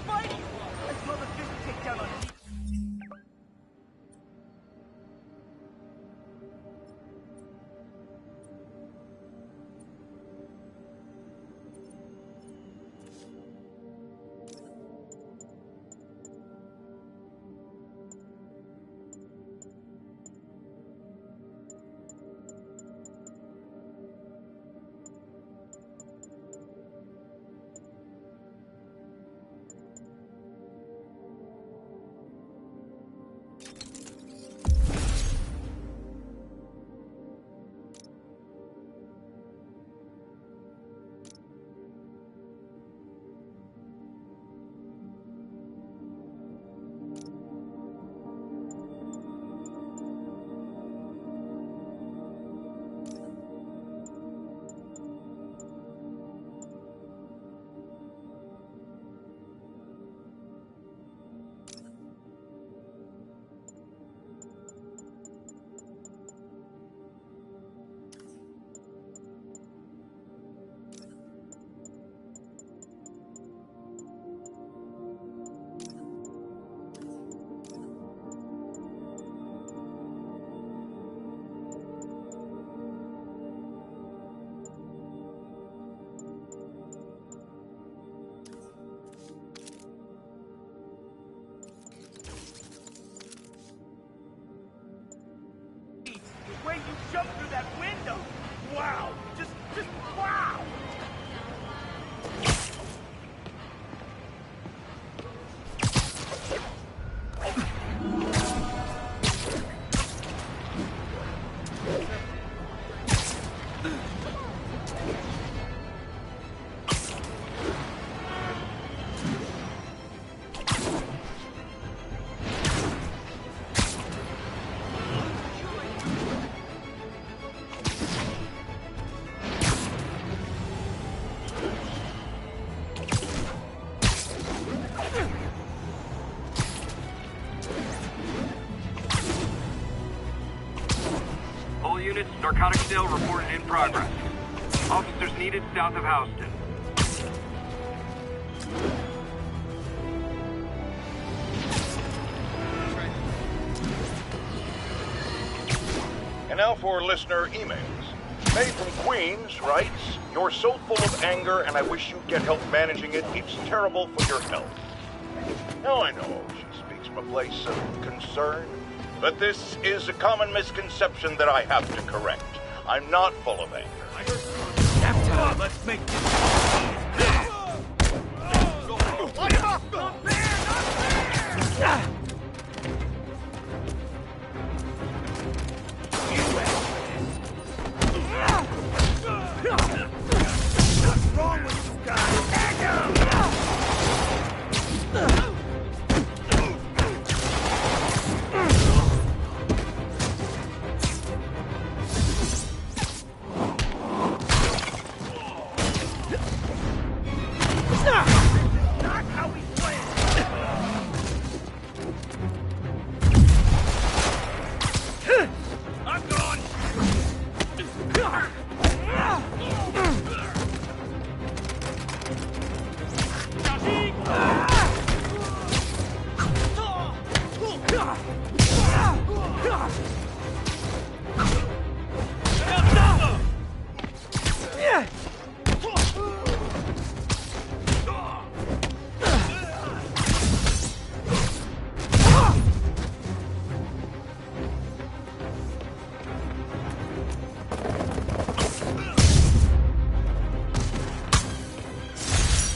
Spidey! I'd love a fist takedown on you. The way you jumped through that window! Wow! Just wow! All units, narcotic sale reported in progress. Officers needed south of Houston. And now for listener emails. May from Queens writes, "You're so full of anger and I wish you'd get help managing it. It's terrible for your health." Now I know she speaks from a place of concern, but this is a common misconception that I have to correct. I'm not full of anger. Nap time. Let's make this. Light him up! Not fair! Not fair! What's wrong with you guys? Tag him! Not how we planned! I'm gone!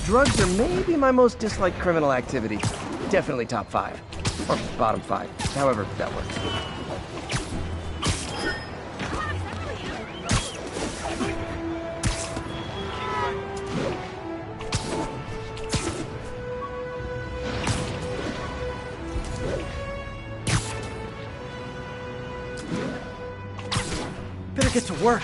Drugs are maybe my most disliked criminal activity. Definitely top 5. Or bottom 5. However that works. better get to work.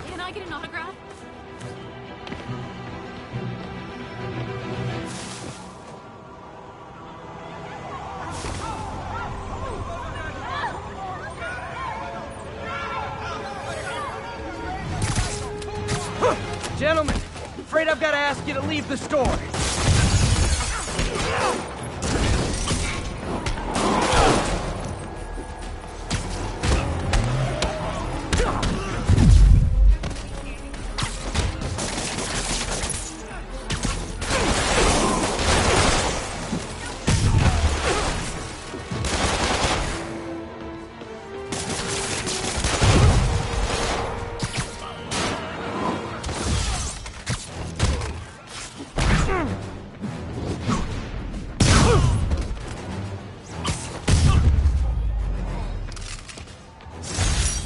Can I get an autograph? Gentlemen, afraid I've got to ask you to leave the store.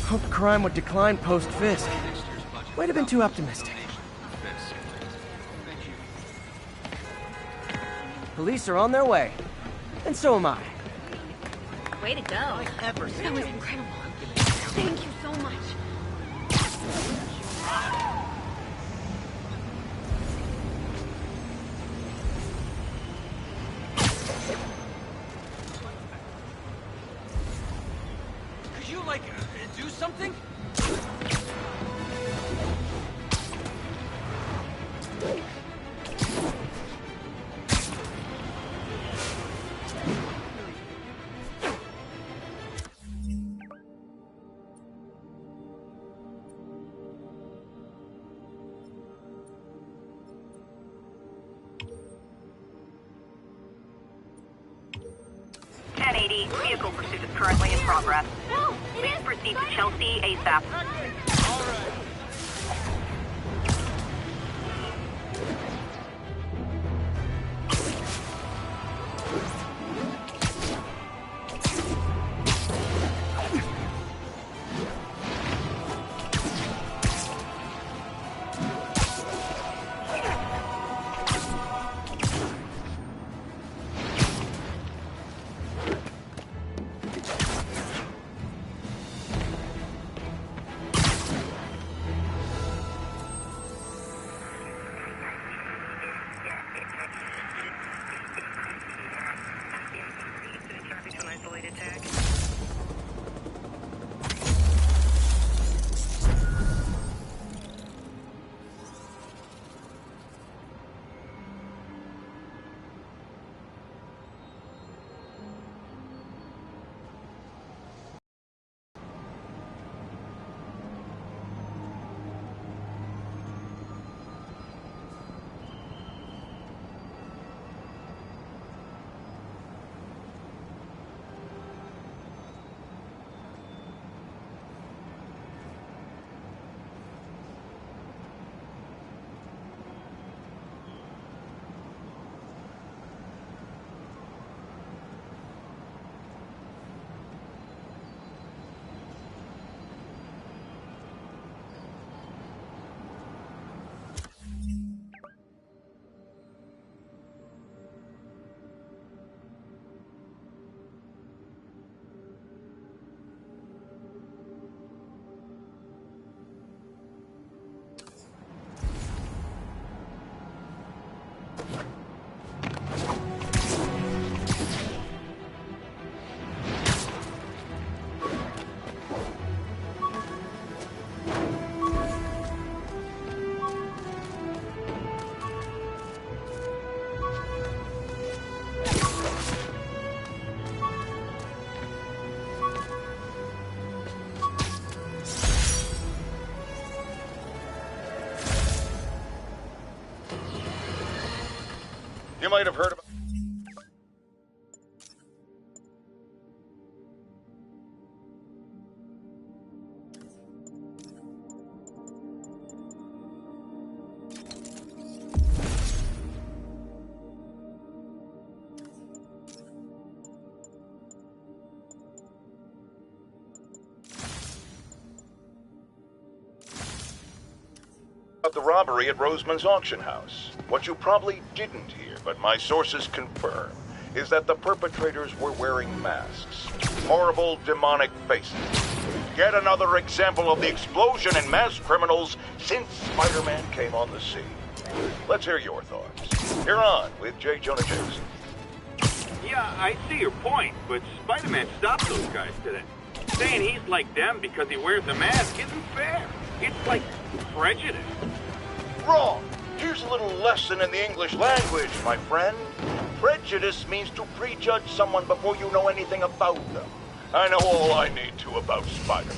Hoped crime would decline post-Fisk. Might have been too optimistic. Police are on their way. And so am I. Way to go. That was incredible. Thank you so much. Could you, like, do something? Vehicle pursuit is currently in progress. Please proceed to Chelsea ASAP. might have heard about... the robbery at Roseman's auction house. What you probably didn't hear, but my sources confirm, is that the perpetrators were wearing masks. Horrible, demonic faces. Yet another example of the explosion in mass criminals since Spider-Man came on the scene. Let's hear your thoughts. You're on with J. Jonah Jameson. Yeah, I see your point, but Spider-Man stopped those guys today. Saying he's like them because he wears a mask isn't fair. It's like prejudice. Wrong. Here's a little lesson in the English language, my friend. Prejudice means to prejudge someone before you know anything about them. I know all I need to about Spider-Man.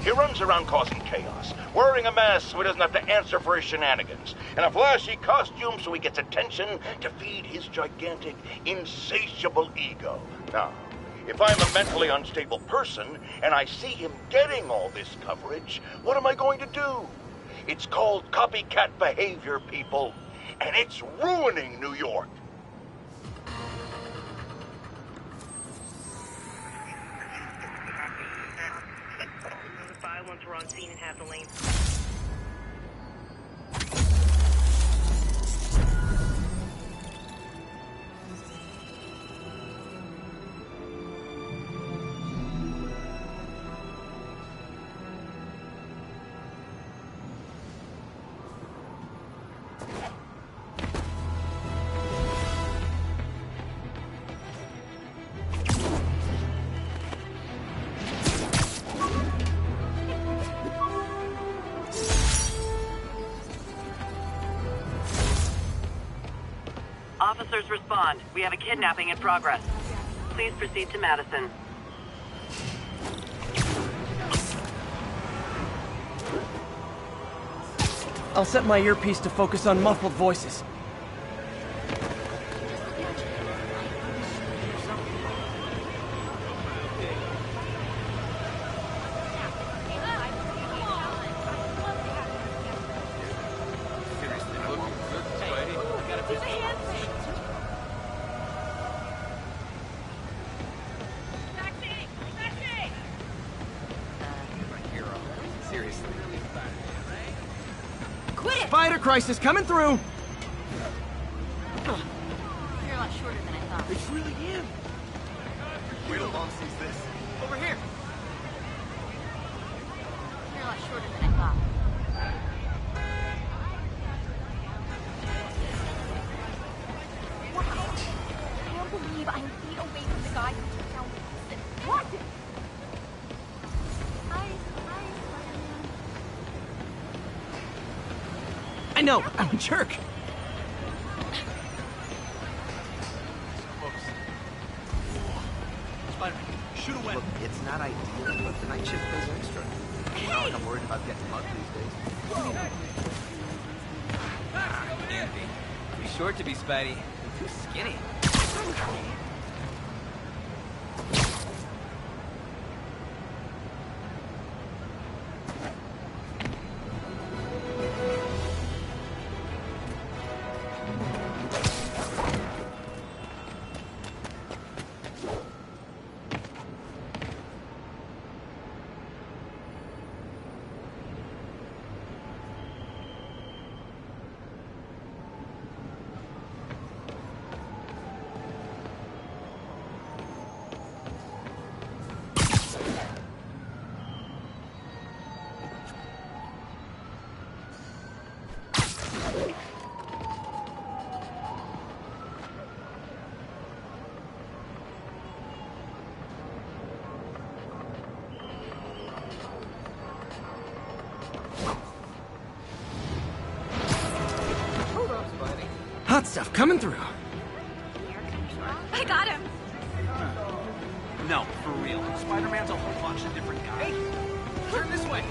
He runs around causing chaos, wearing a mask so he doesn't have to answer for his shenanigans, and a flashy costume so he gets attention to feed his gigantic, insatiable ego. Now, if I'm a mentally unstable person and I see him getting all this coverage, what am I going to do? It's called copycat behavior, people, and it's ruining New York. Notify once we're on scene and have the lane. Officers respond. We have a kidnapping in progress. Please proceed to Madison. I'll set my earpiece to focus on muffled voices. Spider crisis coming through! You're a lot shorter than I thought. It's really him. Wait till Mom sees this. Over here. You're a lot shorter than I thought. Wow. I can't believe I'm feet away from the guy who took down Wilson. What? Hi, Spider-Man. I know, I'm a jerk. Spider-Man, shoot away. Look, it's not ideal, but the night shift pays extra. It's not like I'm worried about getting mugged these days. Andy. Too short to be Spidey. Too skinny. Hot stuff coming through. I got him. No, for real. Spider-Man's a whole bunch of different guys. Hey, turn this way.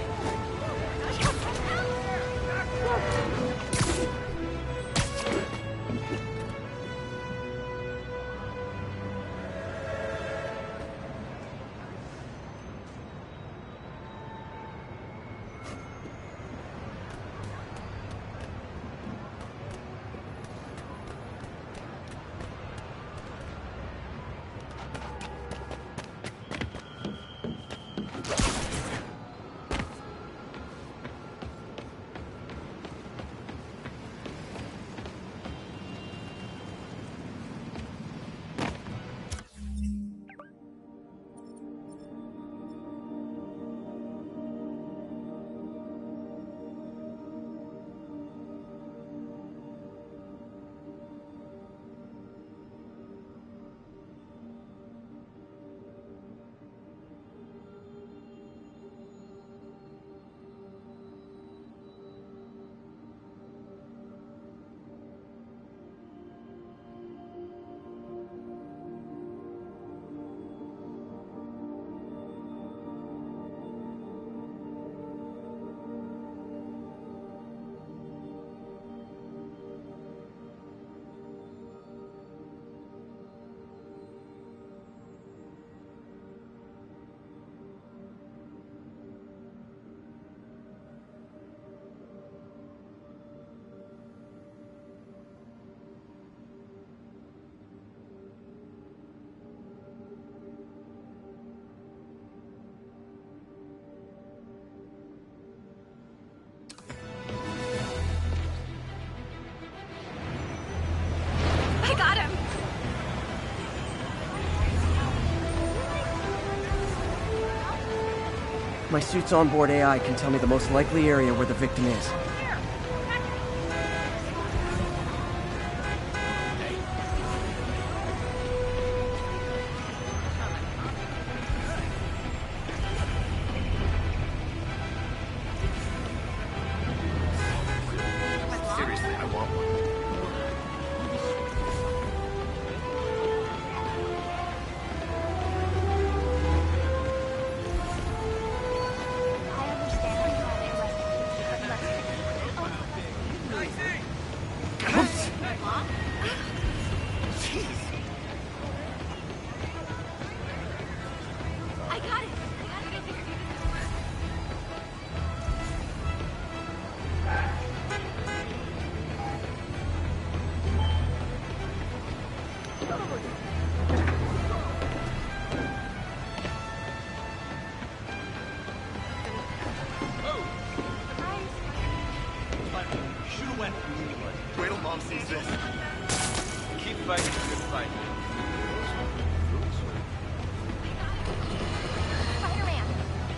My suit's onboard AI can tell me the most likely area where the victim is. Seriously, I want one. I got it. Should've went. Wait till Mom sees this. Keep fighting the good fight.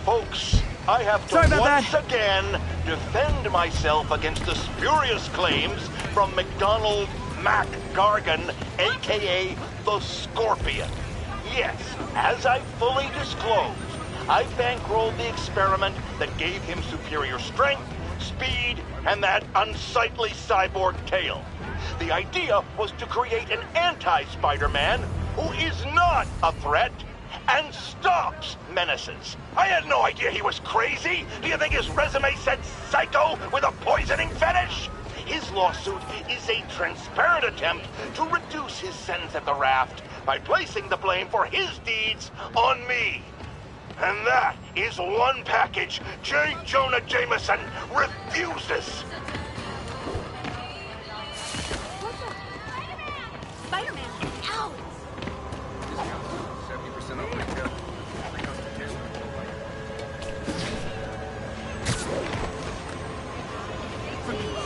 Folks, I have to Sorry about once again defend myself against the spurious claims from McDonald Mac Gargan, aka the Scorpion. Yes, as I fully disclosed, I bankrolled the experiment that gave him superior strength, speed, and that unsightly cyborg tail. The idea was to create an anti-Spider-Man who is not a threat and stops menaces. I had no idea he was crazy. Do you think his resume said psycho with a poisoning fetish? His lawsuit is a transparent attempt to reduce his sentence at the raft by placing the blame for his deeds on me. And that is one package J. Jonah Jameson refuses. Spider-Man! Ow! 70% off my cut.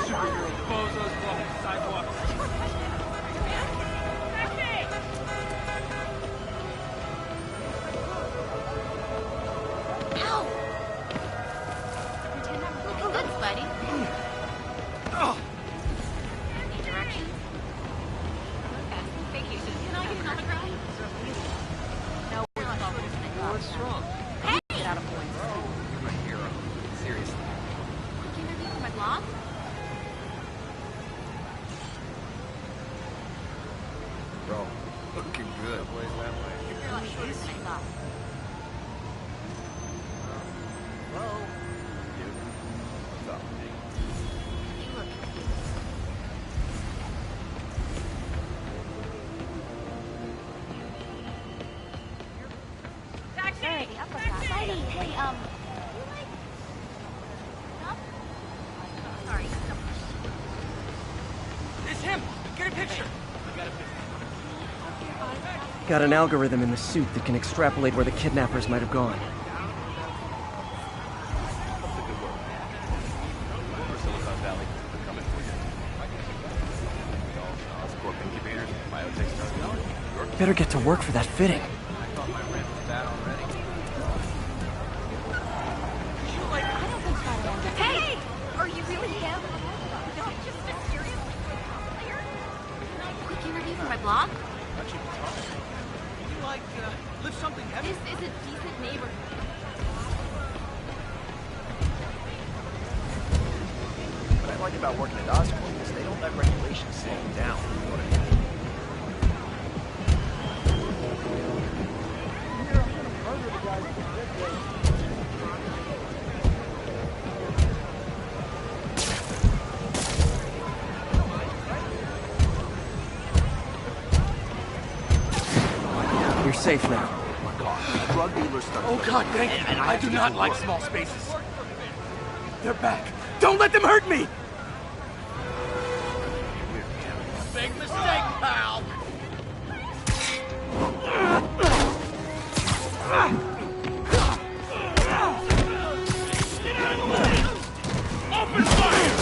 Superhero bozos walking sidewalks. Ow! Pretend I'm looking good, Spidey. Any directions? Fast vacation. Can I get an autograph? No, we're not all What's wrong? Hey! Get out of points. You're my hero. Seriously. Quick interview for my blog? Bro, looking good. Boys that way. You're a lot shorter than I thought. Hello? Dude. What's up? You look confused. Taxi! Sorry, up with that. Spidey, hey, you like... Up? Sorry, no. It's him! Get a picture! I got a picture. Got an algorithm in the suit that can extrapolate where the kidnappers might have gone. Silicon Valley, they're coming for you. Oscorp incubators, biotech. Better get to work for that fitting. I thought my rent was bad already. I don't think Spider-Man did. Hey! Are you really him? Don't just mysteriously clear? Quick interview for my blog? How'd you talk? Can you, like, lift something heavy? This is a decent neighborhood. What I like about working at Oscorp is they don't let regulations slow them down. You know what I mean? You're safe now. Drug dealers start. Oh, God, thank you. I do not like small spaces. They're back. Don't let them hurt me! Big mistake, pal! Open fire!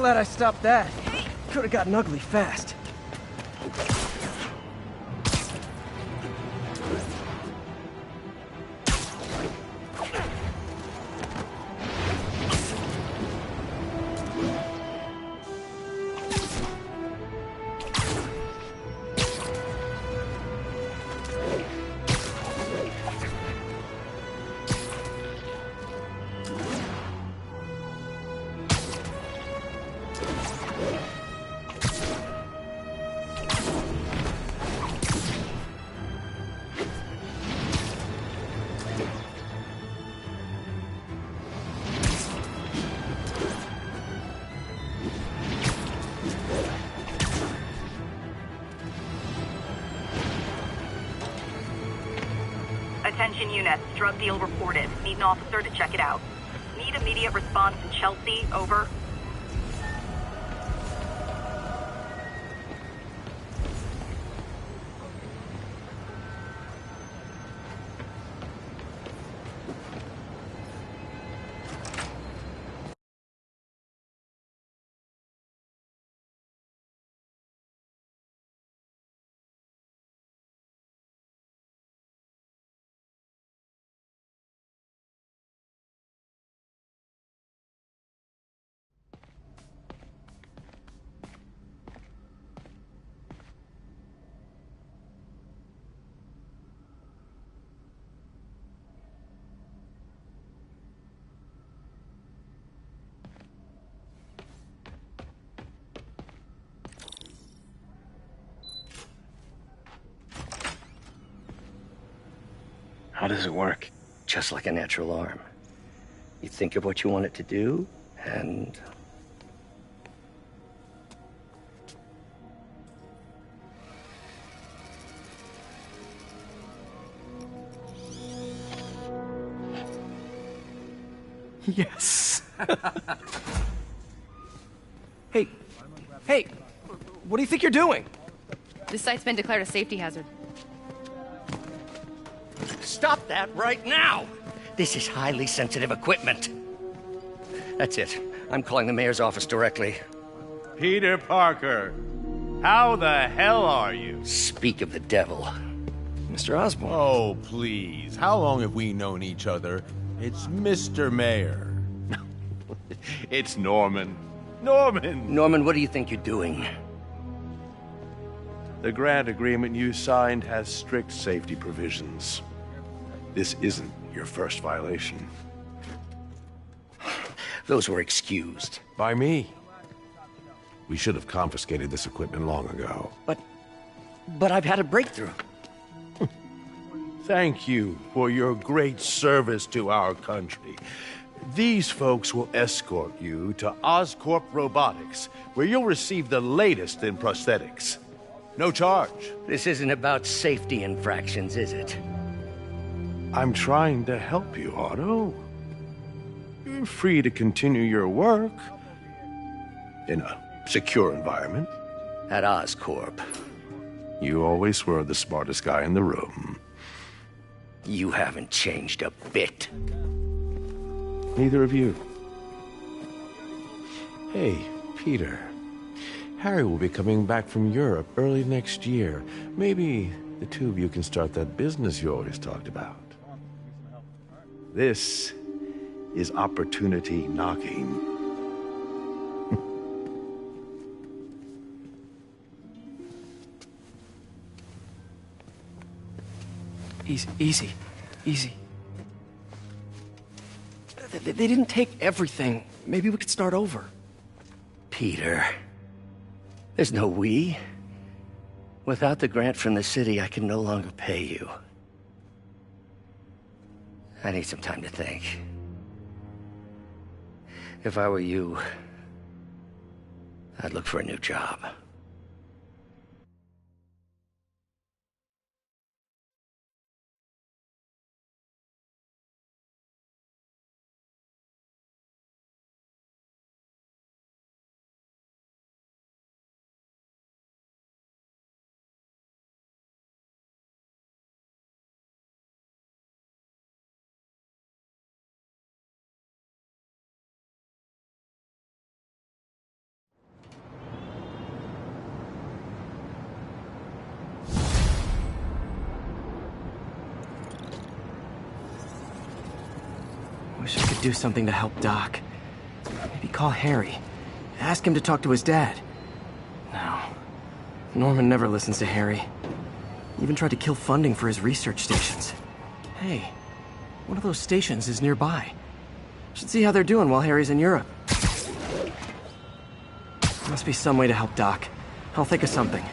glad I stopped that. Could have gotten ugly fast. Attention units, drug deal reported. Need an officer to check it out. Need immediate response in Chelsea, over. How does it work? Just like a natural arm. You think of what you want it to do, and... Yes. Hey, hey, what do you think you're doing? This site's been declared a safety hazard. Stop that right now! This is highly sensitive equipment. That's it. I'm calling the mayor's office directly. Peter Parker, how the hell are you? Speak of the devil. Mr. Osborn. Oh, please. How long have we known each other? It's Mr. Mayor. It's Norman. Norman! Norman, what do you think you're doing? The grant agreement you signed has strict safety provisions. This isn't your first violation. Those were excused. By me. We should have confiscated this equipment long ago. But I've had a breakthrough. Thank you for your great service to our country. These folks will escort you to Oscorp Robotics, where you'll receive the latest in prosthetics. No charge. This isn't about safety infractions, is it? I'm trying to help you, Otto. You're free to continue your work in a secure environment. At Oscorp. You always were the smartest guy in the room. You haven't changed a bit. Neither of you. Hey, Peter. Harry will be coming back from Europe early next year. Maybe the two of you can start that business you always talked about. This is opportunity knocking. Easy. They didn't take everything. Maybe we could start over. Peter, there's no we. Without the grant from the city, I can no longer pay you. I need some time to think. If I were you, I'd look for a new job. do something to help Doc. Maybe call Harry. Ask him to talk to his dad. No. Norman never listens to Harry. He even tried to kill funding for his research stations. Hey, one of those stations is nearby. Should see how they're doing while Harry's in Europe. Must be some way to help Doc. I'll think of something.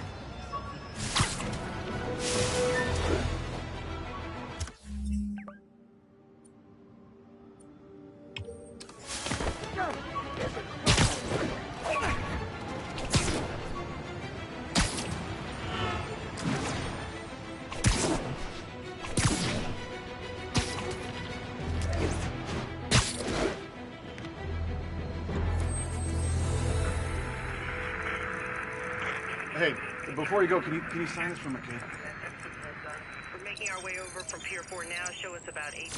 Hey, before you go, can you sign this for my kid? We're making our way over from Pier 4 now. Show us about 8.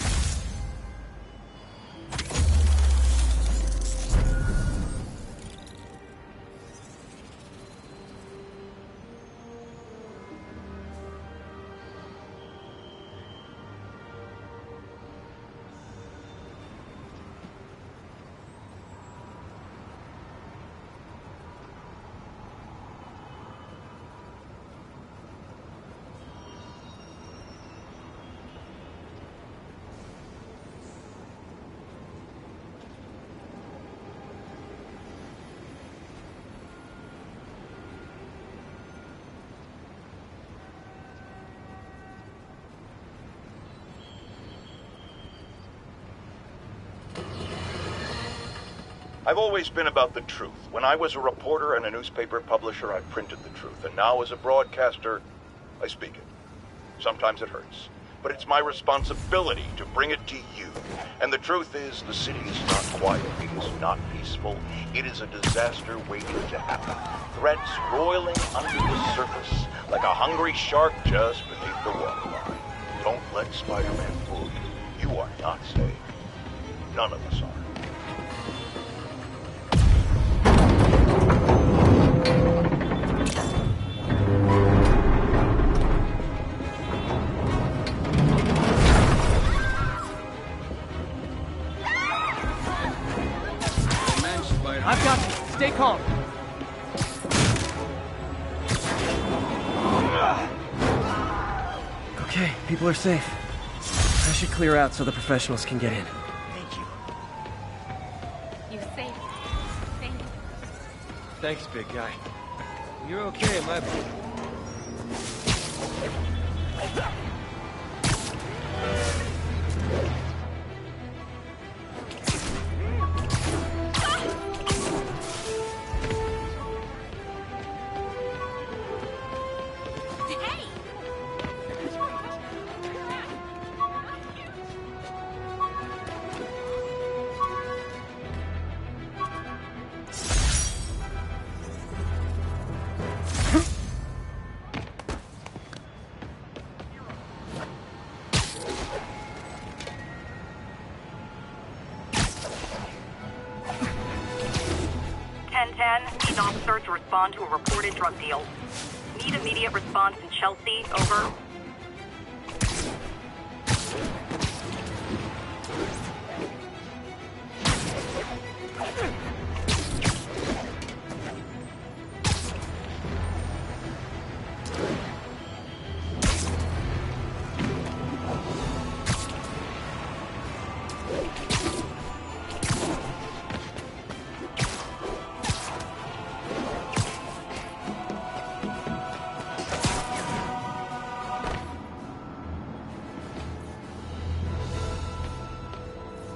I've always been about the truth. When I was a reporter and a newspaper publisher, I printed the truth. And now as a broadcaster, I speak it. Sometimes it hurts. But it's my responsibility to bring it to you. And the truth is, the city is not quiet. It is not peaceful. It is a disaster waiting to happen. Threats roiling under the surface, like a hungry shark just beneath the waterline. Don't let Spider-Man fool you. You are not safe. None of us are. I've got you. Stay calm. Okay, people are safe. I should clear out so the professionals can get in. Thank you. You saved me. Thank you. Thanks, big guy. You're okay in my book. Need an officer to respond to a reported drug deal. Need immediate response in Chelsea. Over.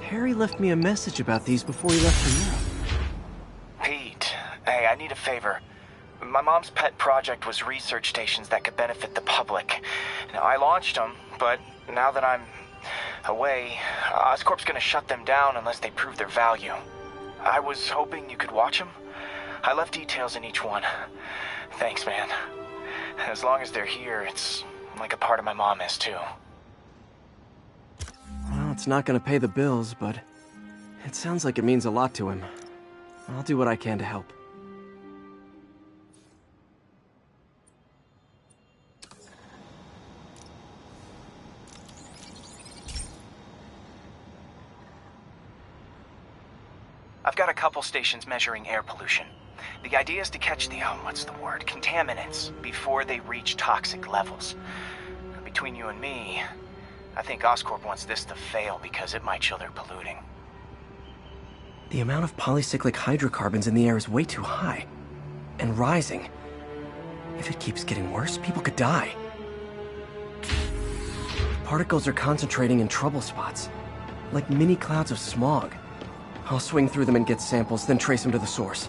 Harry left me a message about these before he left for Europe. Pete, hey, I need a favor. My mom's pet project was research stations that could benefit the public. Now, I launched them, but now that I'm away, Oscorp's gonna shut them down unless they prove their value. I was hoping you could watch them. I left details in each one. Thanks, man. As long as they're here, it's like a part of my mom is, too. Well, it's not gonna pay the bills, but it sounds like it means a lot to him. I'll do what I can to help. I've got a couple stations measuring air pollution. The idea is to catch the, contaminants before they reach toxic levels. Between you and me, I think Oscorp wants this to fail because it might show they're polluting. The amount of polycyclic hydrocarbons in the air is way too high. And rising. If it keeps getting worse, people could die. Particles are concentrating in trouble spots, like mini clouds of smog. I'll swing through them and get samples, then trace them to the source.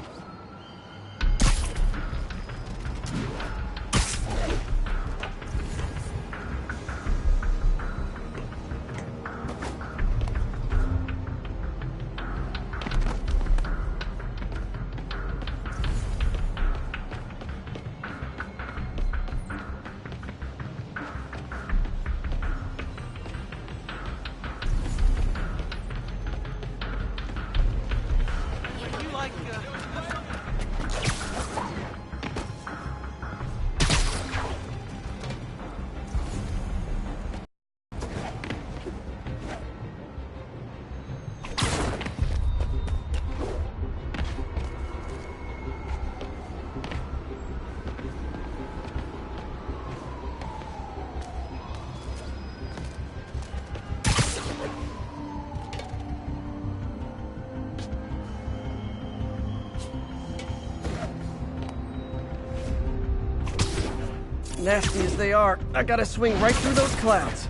Nasty as they are, I gotta swing right through those clouds.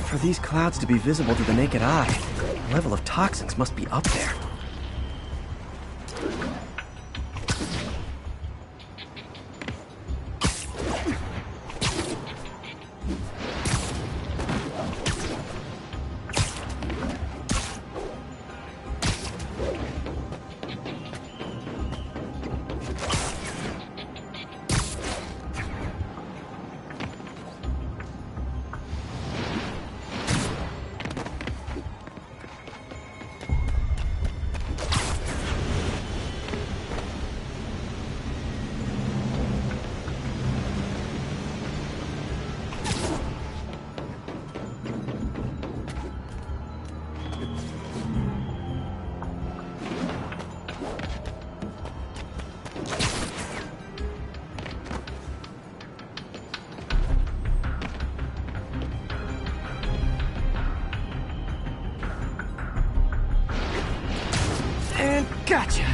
For these clouds to be visible to the naked eye, the level of toxins must be up there. Gotcha!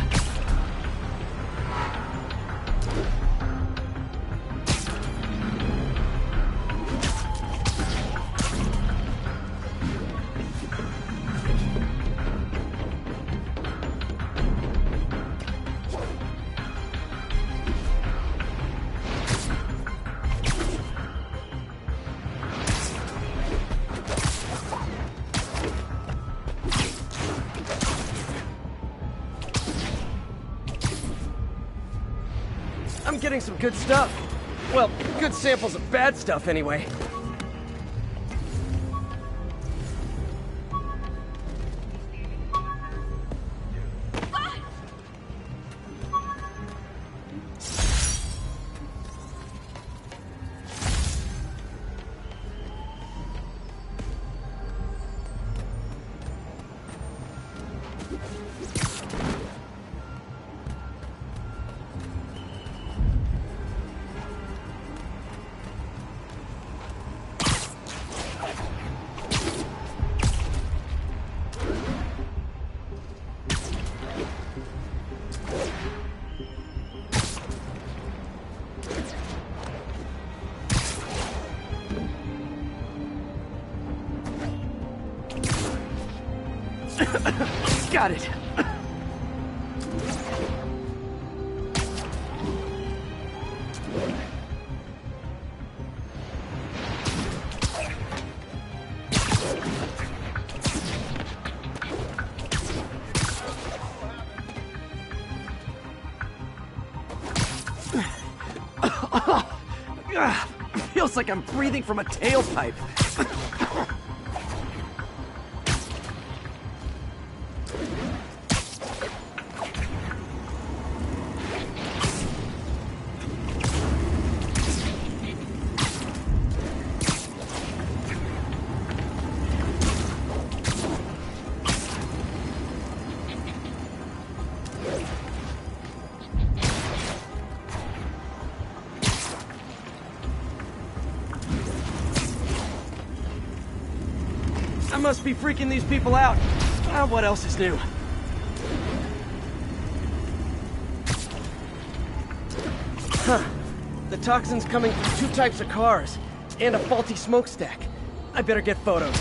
I'm getting some good stuff. Well, good samples of bad stuff anyway. Got it. Feels like I'm breathing from a tailpipe. must be freaking these people out. What else is new? Huh. The toxin's coming from 2 types of cars, and a faulty smokestack. I better get photos.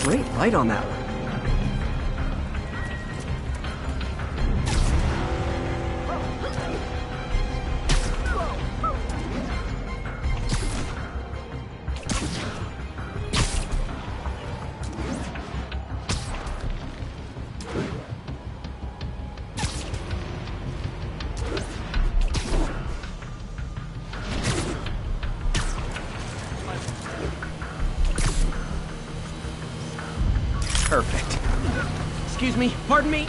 Great light on that one. Perfect. Excuse me, pardon me.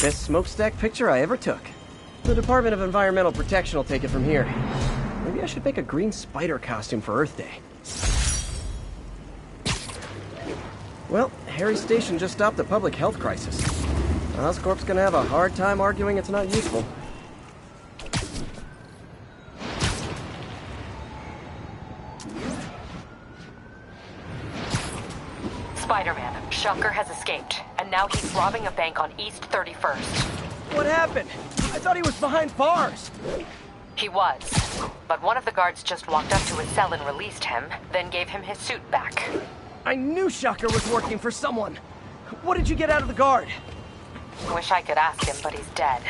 Best smokestack picture I ever took. The Department of Environmental Protection will take it from here. Maybe I should make a green spider costume for Earth Day. Well, Harry Station just stopped a public health crisis. Oscorp's gonna have a hard time arguing it's not useful. Spider-Man, Shocker has escaped, and now he's robbing a bank on East 31st. What happened? I thought he was behind bars. He was, but one of the guards just walked up to his cell and released him, then gave him his suit back. I knew Shocker was working for someone. What did you get out of the guard? Wish I could ask him, but he's dead.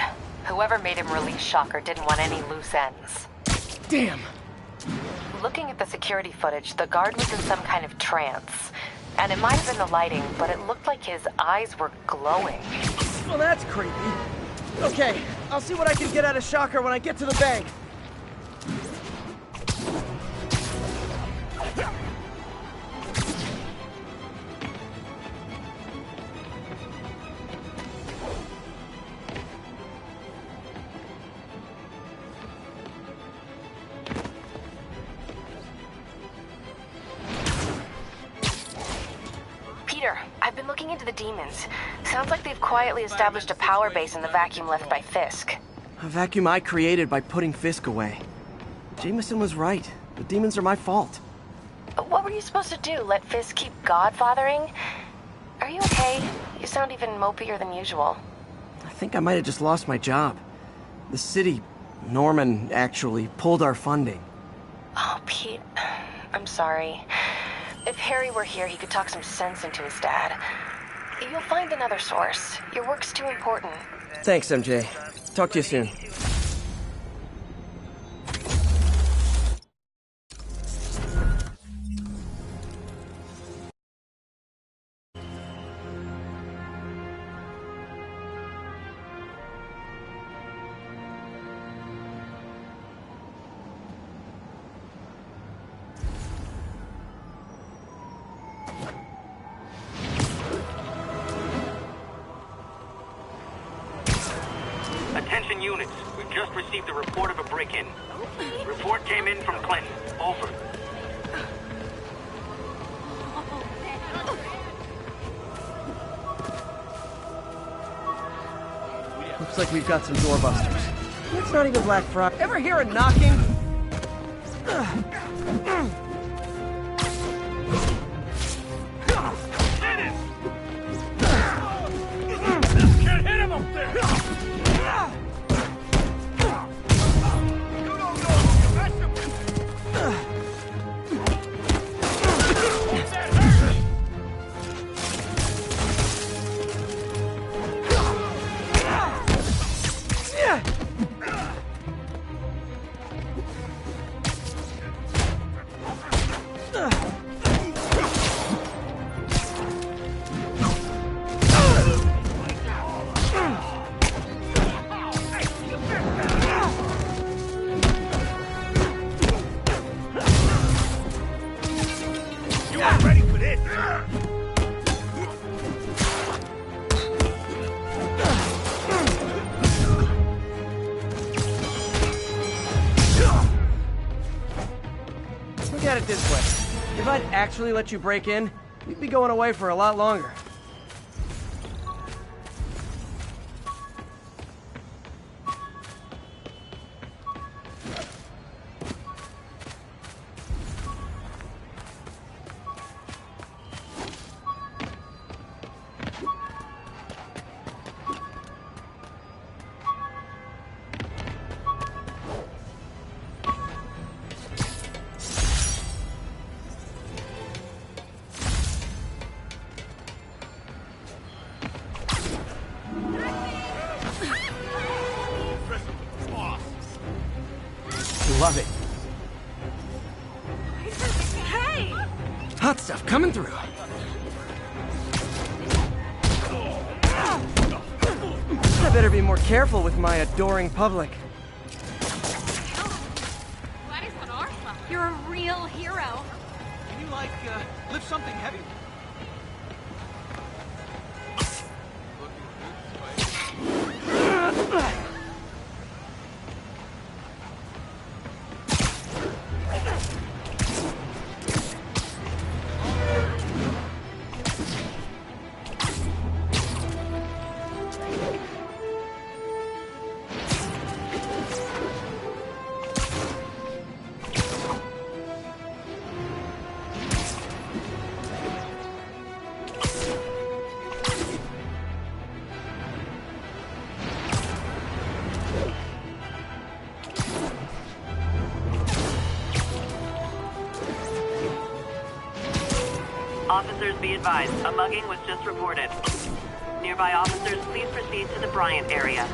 Whoever made him release Shocker didn't want any loose ends. Damn. Looking at the security footage, the guard was in some kind of trance. And it might have been the lighting, but it looked like his eyes were glowing. Well, that's creepy. Okay, I'll see what I can get out of Shocker when I get to the bank. I've been looking into the demons. Sounds like they've quietly established a power base in the vacuum left by Fisk. A vacuum I created by putting Fisk away. Jameson was right. The demons are my fault. What were you supposed to do? Let Fisk keep godfathering? Are you okay? You sound even mopier than usual. I think I might have just lost my job. The city, Norman, actually pulled our funding. Oh, Pete. I'm sorry. If Harry were here, he could talk some sense into his dad. You'll find another source. Your work's too important. Thanks, MJ. Talk to you soon. Attention units, we've just received a report of a break-in. Report came in from Clinton. Over. Looks like we've got some doorbusters. It's not even Black Friday. Ever hear a knocking? Can't hit him up there! You ain't ready for this! Look at it this way. If I'd actually let you break in, you'd be going away for a lot longer. Love it. Hey! Hot stuff coming through. I better be more careful with my adoring public. That is what our fault. You're a real hero. Can you, like, lift something heavy? Officers be advised, a mugging was just reported. Nearby officers, please proceed to the Bryant area.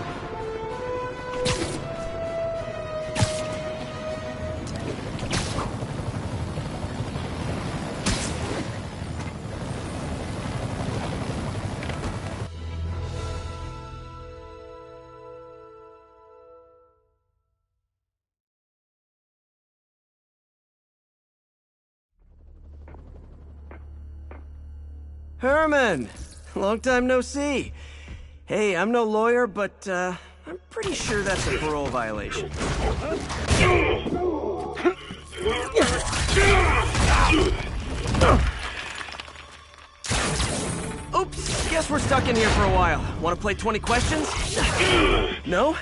Herman! Long time no see. Hey, I'm no lawyer, but I'm pretty sure that's a parole violation. Oops, guess we're stuck in here for a while. Want to play 20 questions? No?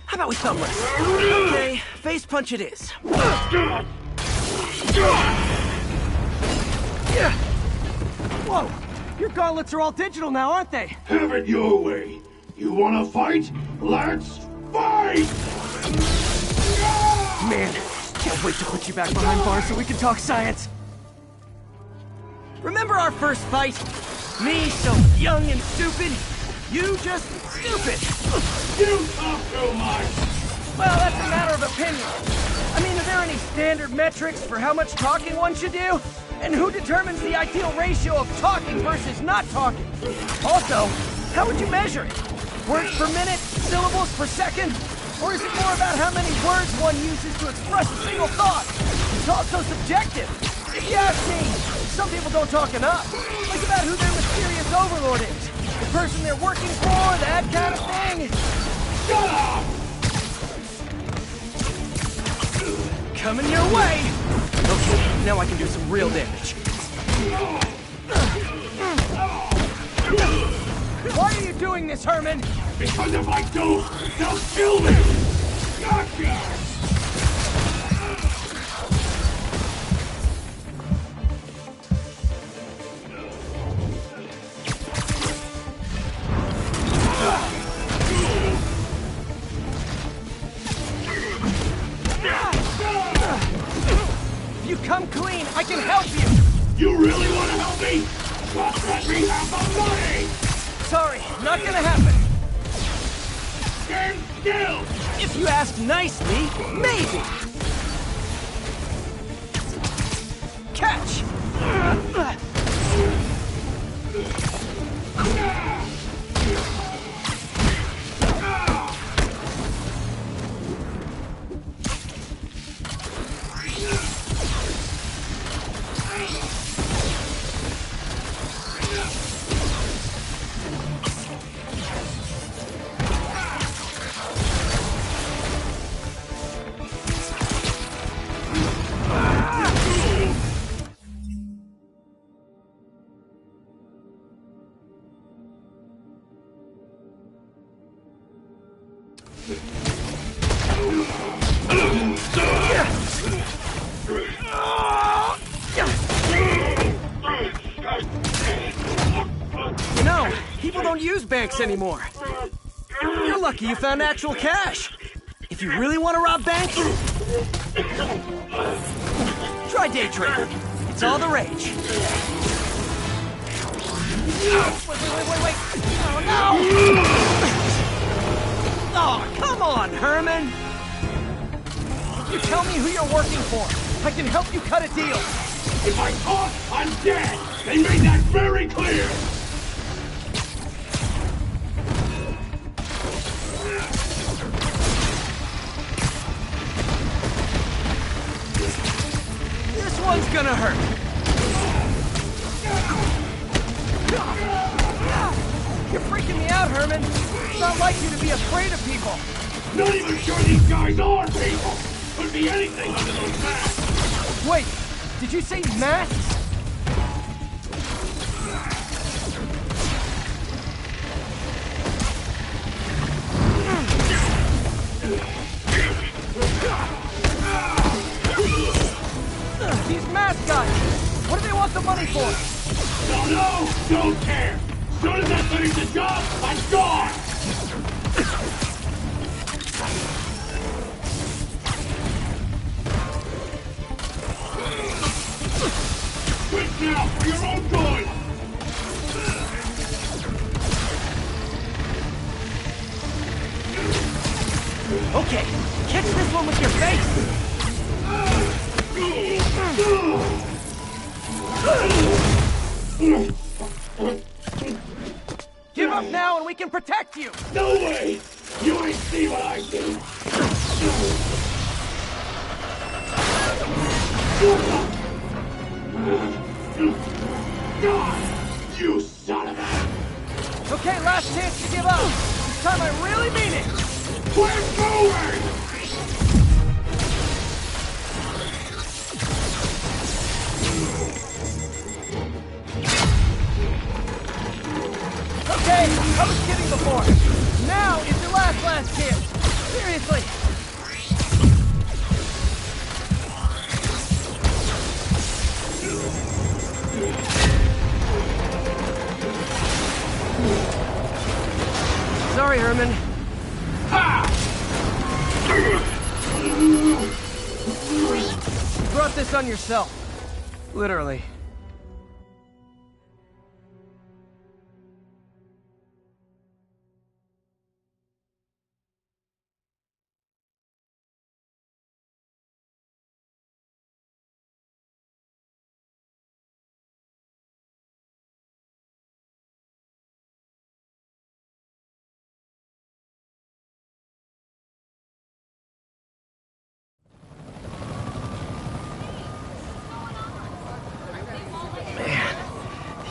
How about we thumb wrestle? Okay, face punch it is. Whoa! Your gauntlets are all digital now, aren't they? Have it your way. You wanna fight? Let's fight! Man, can't wait to put you back behind bars so we can talk science. Remember our first fight? Me so young and stupid? You just stupid! You talk too much! Well, that's a matter of opinion. I mean, are there any standard metrics for how much talking one should do? And who determines the ideal ratio of talking versus not talking? Also, how would you measure it? Words per minute? Syllables per second? Or is it more about how many words one uses to express a single thought? It's also subjective. If you ask me, some people don't talk enough. Like about who their mysterious overlord is. The person they're working for, that kind of thing. Shut up! Coming your way! Okay, now I can do some real damage. Why are you doing this, Herman? Because if I don't, they'll kill me! Gotcha! If you come clean, I can help you! You really want to help me? Just let me have the money! Sorry, not gonna happen. Stand still! If you ask nicely, maybe. Catch! You know, people don't use banks anymore. You're lucky you found actual cash. If you really want to rob banks, try day trading. It's all the rage. Wait. Oh, no! Oh, come on, Herman! If you tell me who you're working for, I can help you cut a deal. If I talk, I'm dead! They made that very clear! This one's gonna hurt. You're freaking me out, Herman. It's not like you to be afraid of people. Not even sure these guys are people! Could be anything under those masks! Wait, did you say masks? These mask guys, what do they want the money for? Don't know, don't care! As soon as I finish the job, I'm gone! Quit now, for your own good! Okay, catch this one with your face! Give up now and we can protect you! No way! You ain't see what I do! God! You son of a... Okay, last chance to give up! This time I really mean it! We're going! Okay, I was kidding before. Now is your last chance. Seriously. Sorry, Herman. You brought this on yourself. Literally.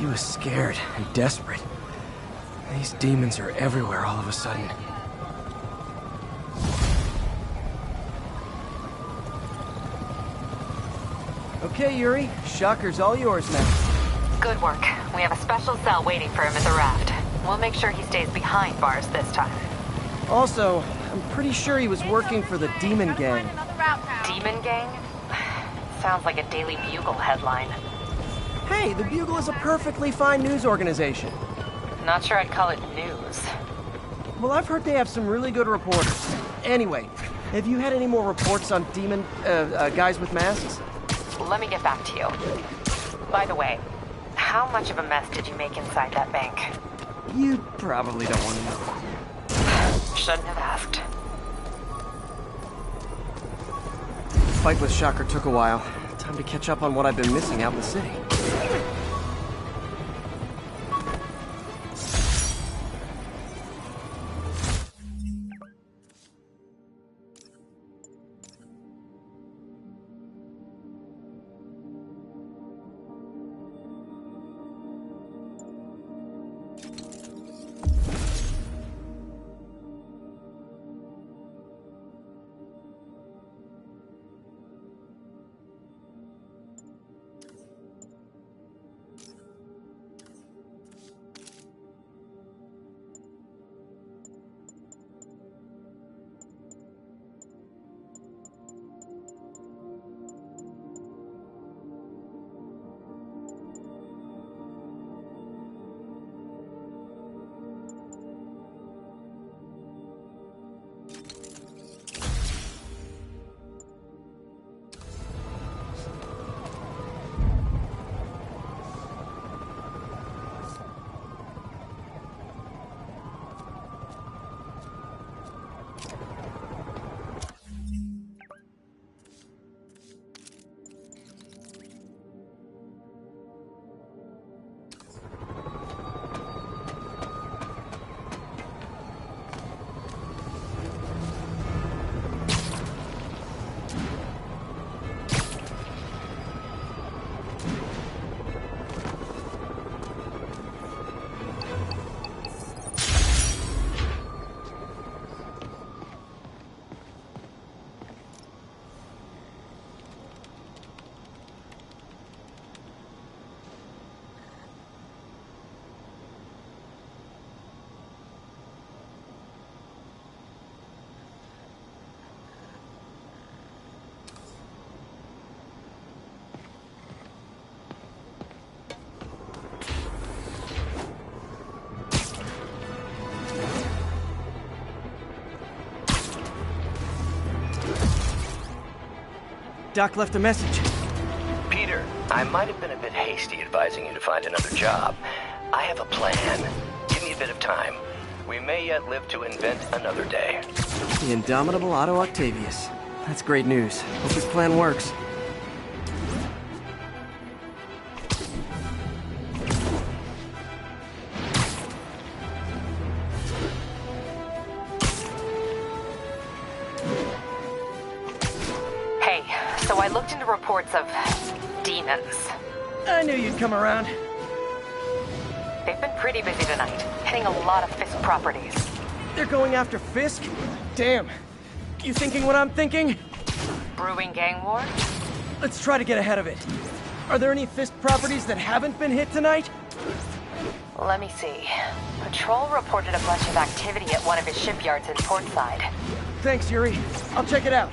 he was scared and desperate. These demons are everywhere all of a sudden. Okay, Yuri. Shocker's all yours now. Good work. We have a special cell waiting for him at the raft. We'll make sure he stays behind bars this time. Also, I'm pretty sure he was working for the Demon Gang. Demon Gang? Sounds like a Daily Bugle headline. Hey, the Bugle is a perfectly fine news organization. Not sure I'd call it news. Well, I've heard they have some really good reporters. Anyway, have you had any more reports on demon, guys with masks? Let me get back to you. By the way, how much of a mess did you make inside that bank? You probably don't want to know. Shouldn't have asked. Fight with Shocker took a while. Time to catch up on what I've been missing out in the city. Doc left a message. Peter, I might have been a bit hasty advising you to find another job. I have a plan. Give me a bit of time. We may yet live to invent another day. The indomitable Otto Octavius. That's great news. Hope his plan works. So I looked into reports of demons. I knew you'd come around. They've been pretty busy tonight, hitting a lot of Fisk properties. They're going after Fisk? Damn. You thinking what I'm thinking? Brewing gang war? Let's try to get ahead of it. Are there any Fisk properties that haven't been hit tonight? Let me see. Patrol reported a bunch of activity at one of his shipyards in Portside. Thanks, Yuri. I'll check it out.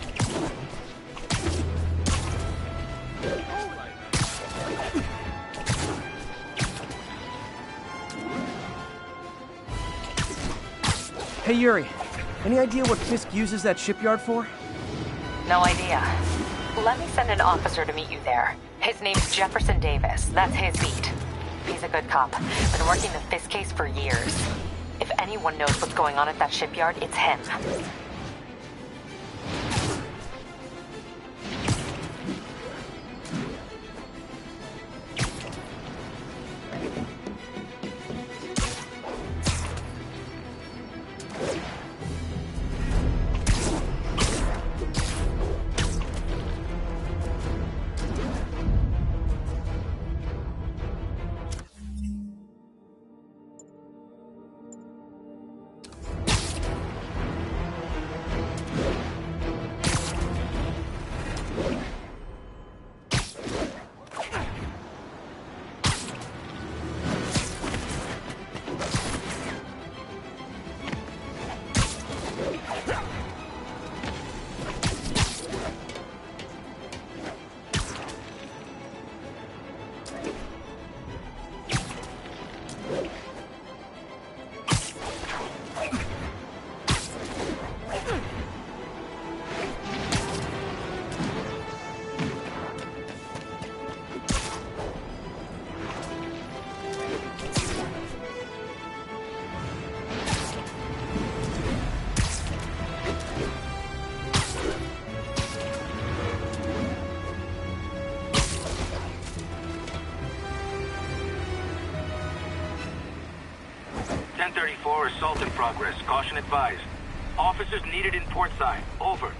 Hey, Yuri. Any idea what Fisk uses that shipyard for? No idea. Let me send an officer to meet you there. His name's Jefferson Davis. That's his beat. He's a good cop. Been working the Fisk case for years. If anyone knows what's going on at that shipyard, it's him. 1034, assault in progress. Caution advised. Officers needed in port side. Over.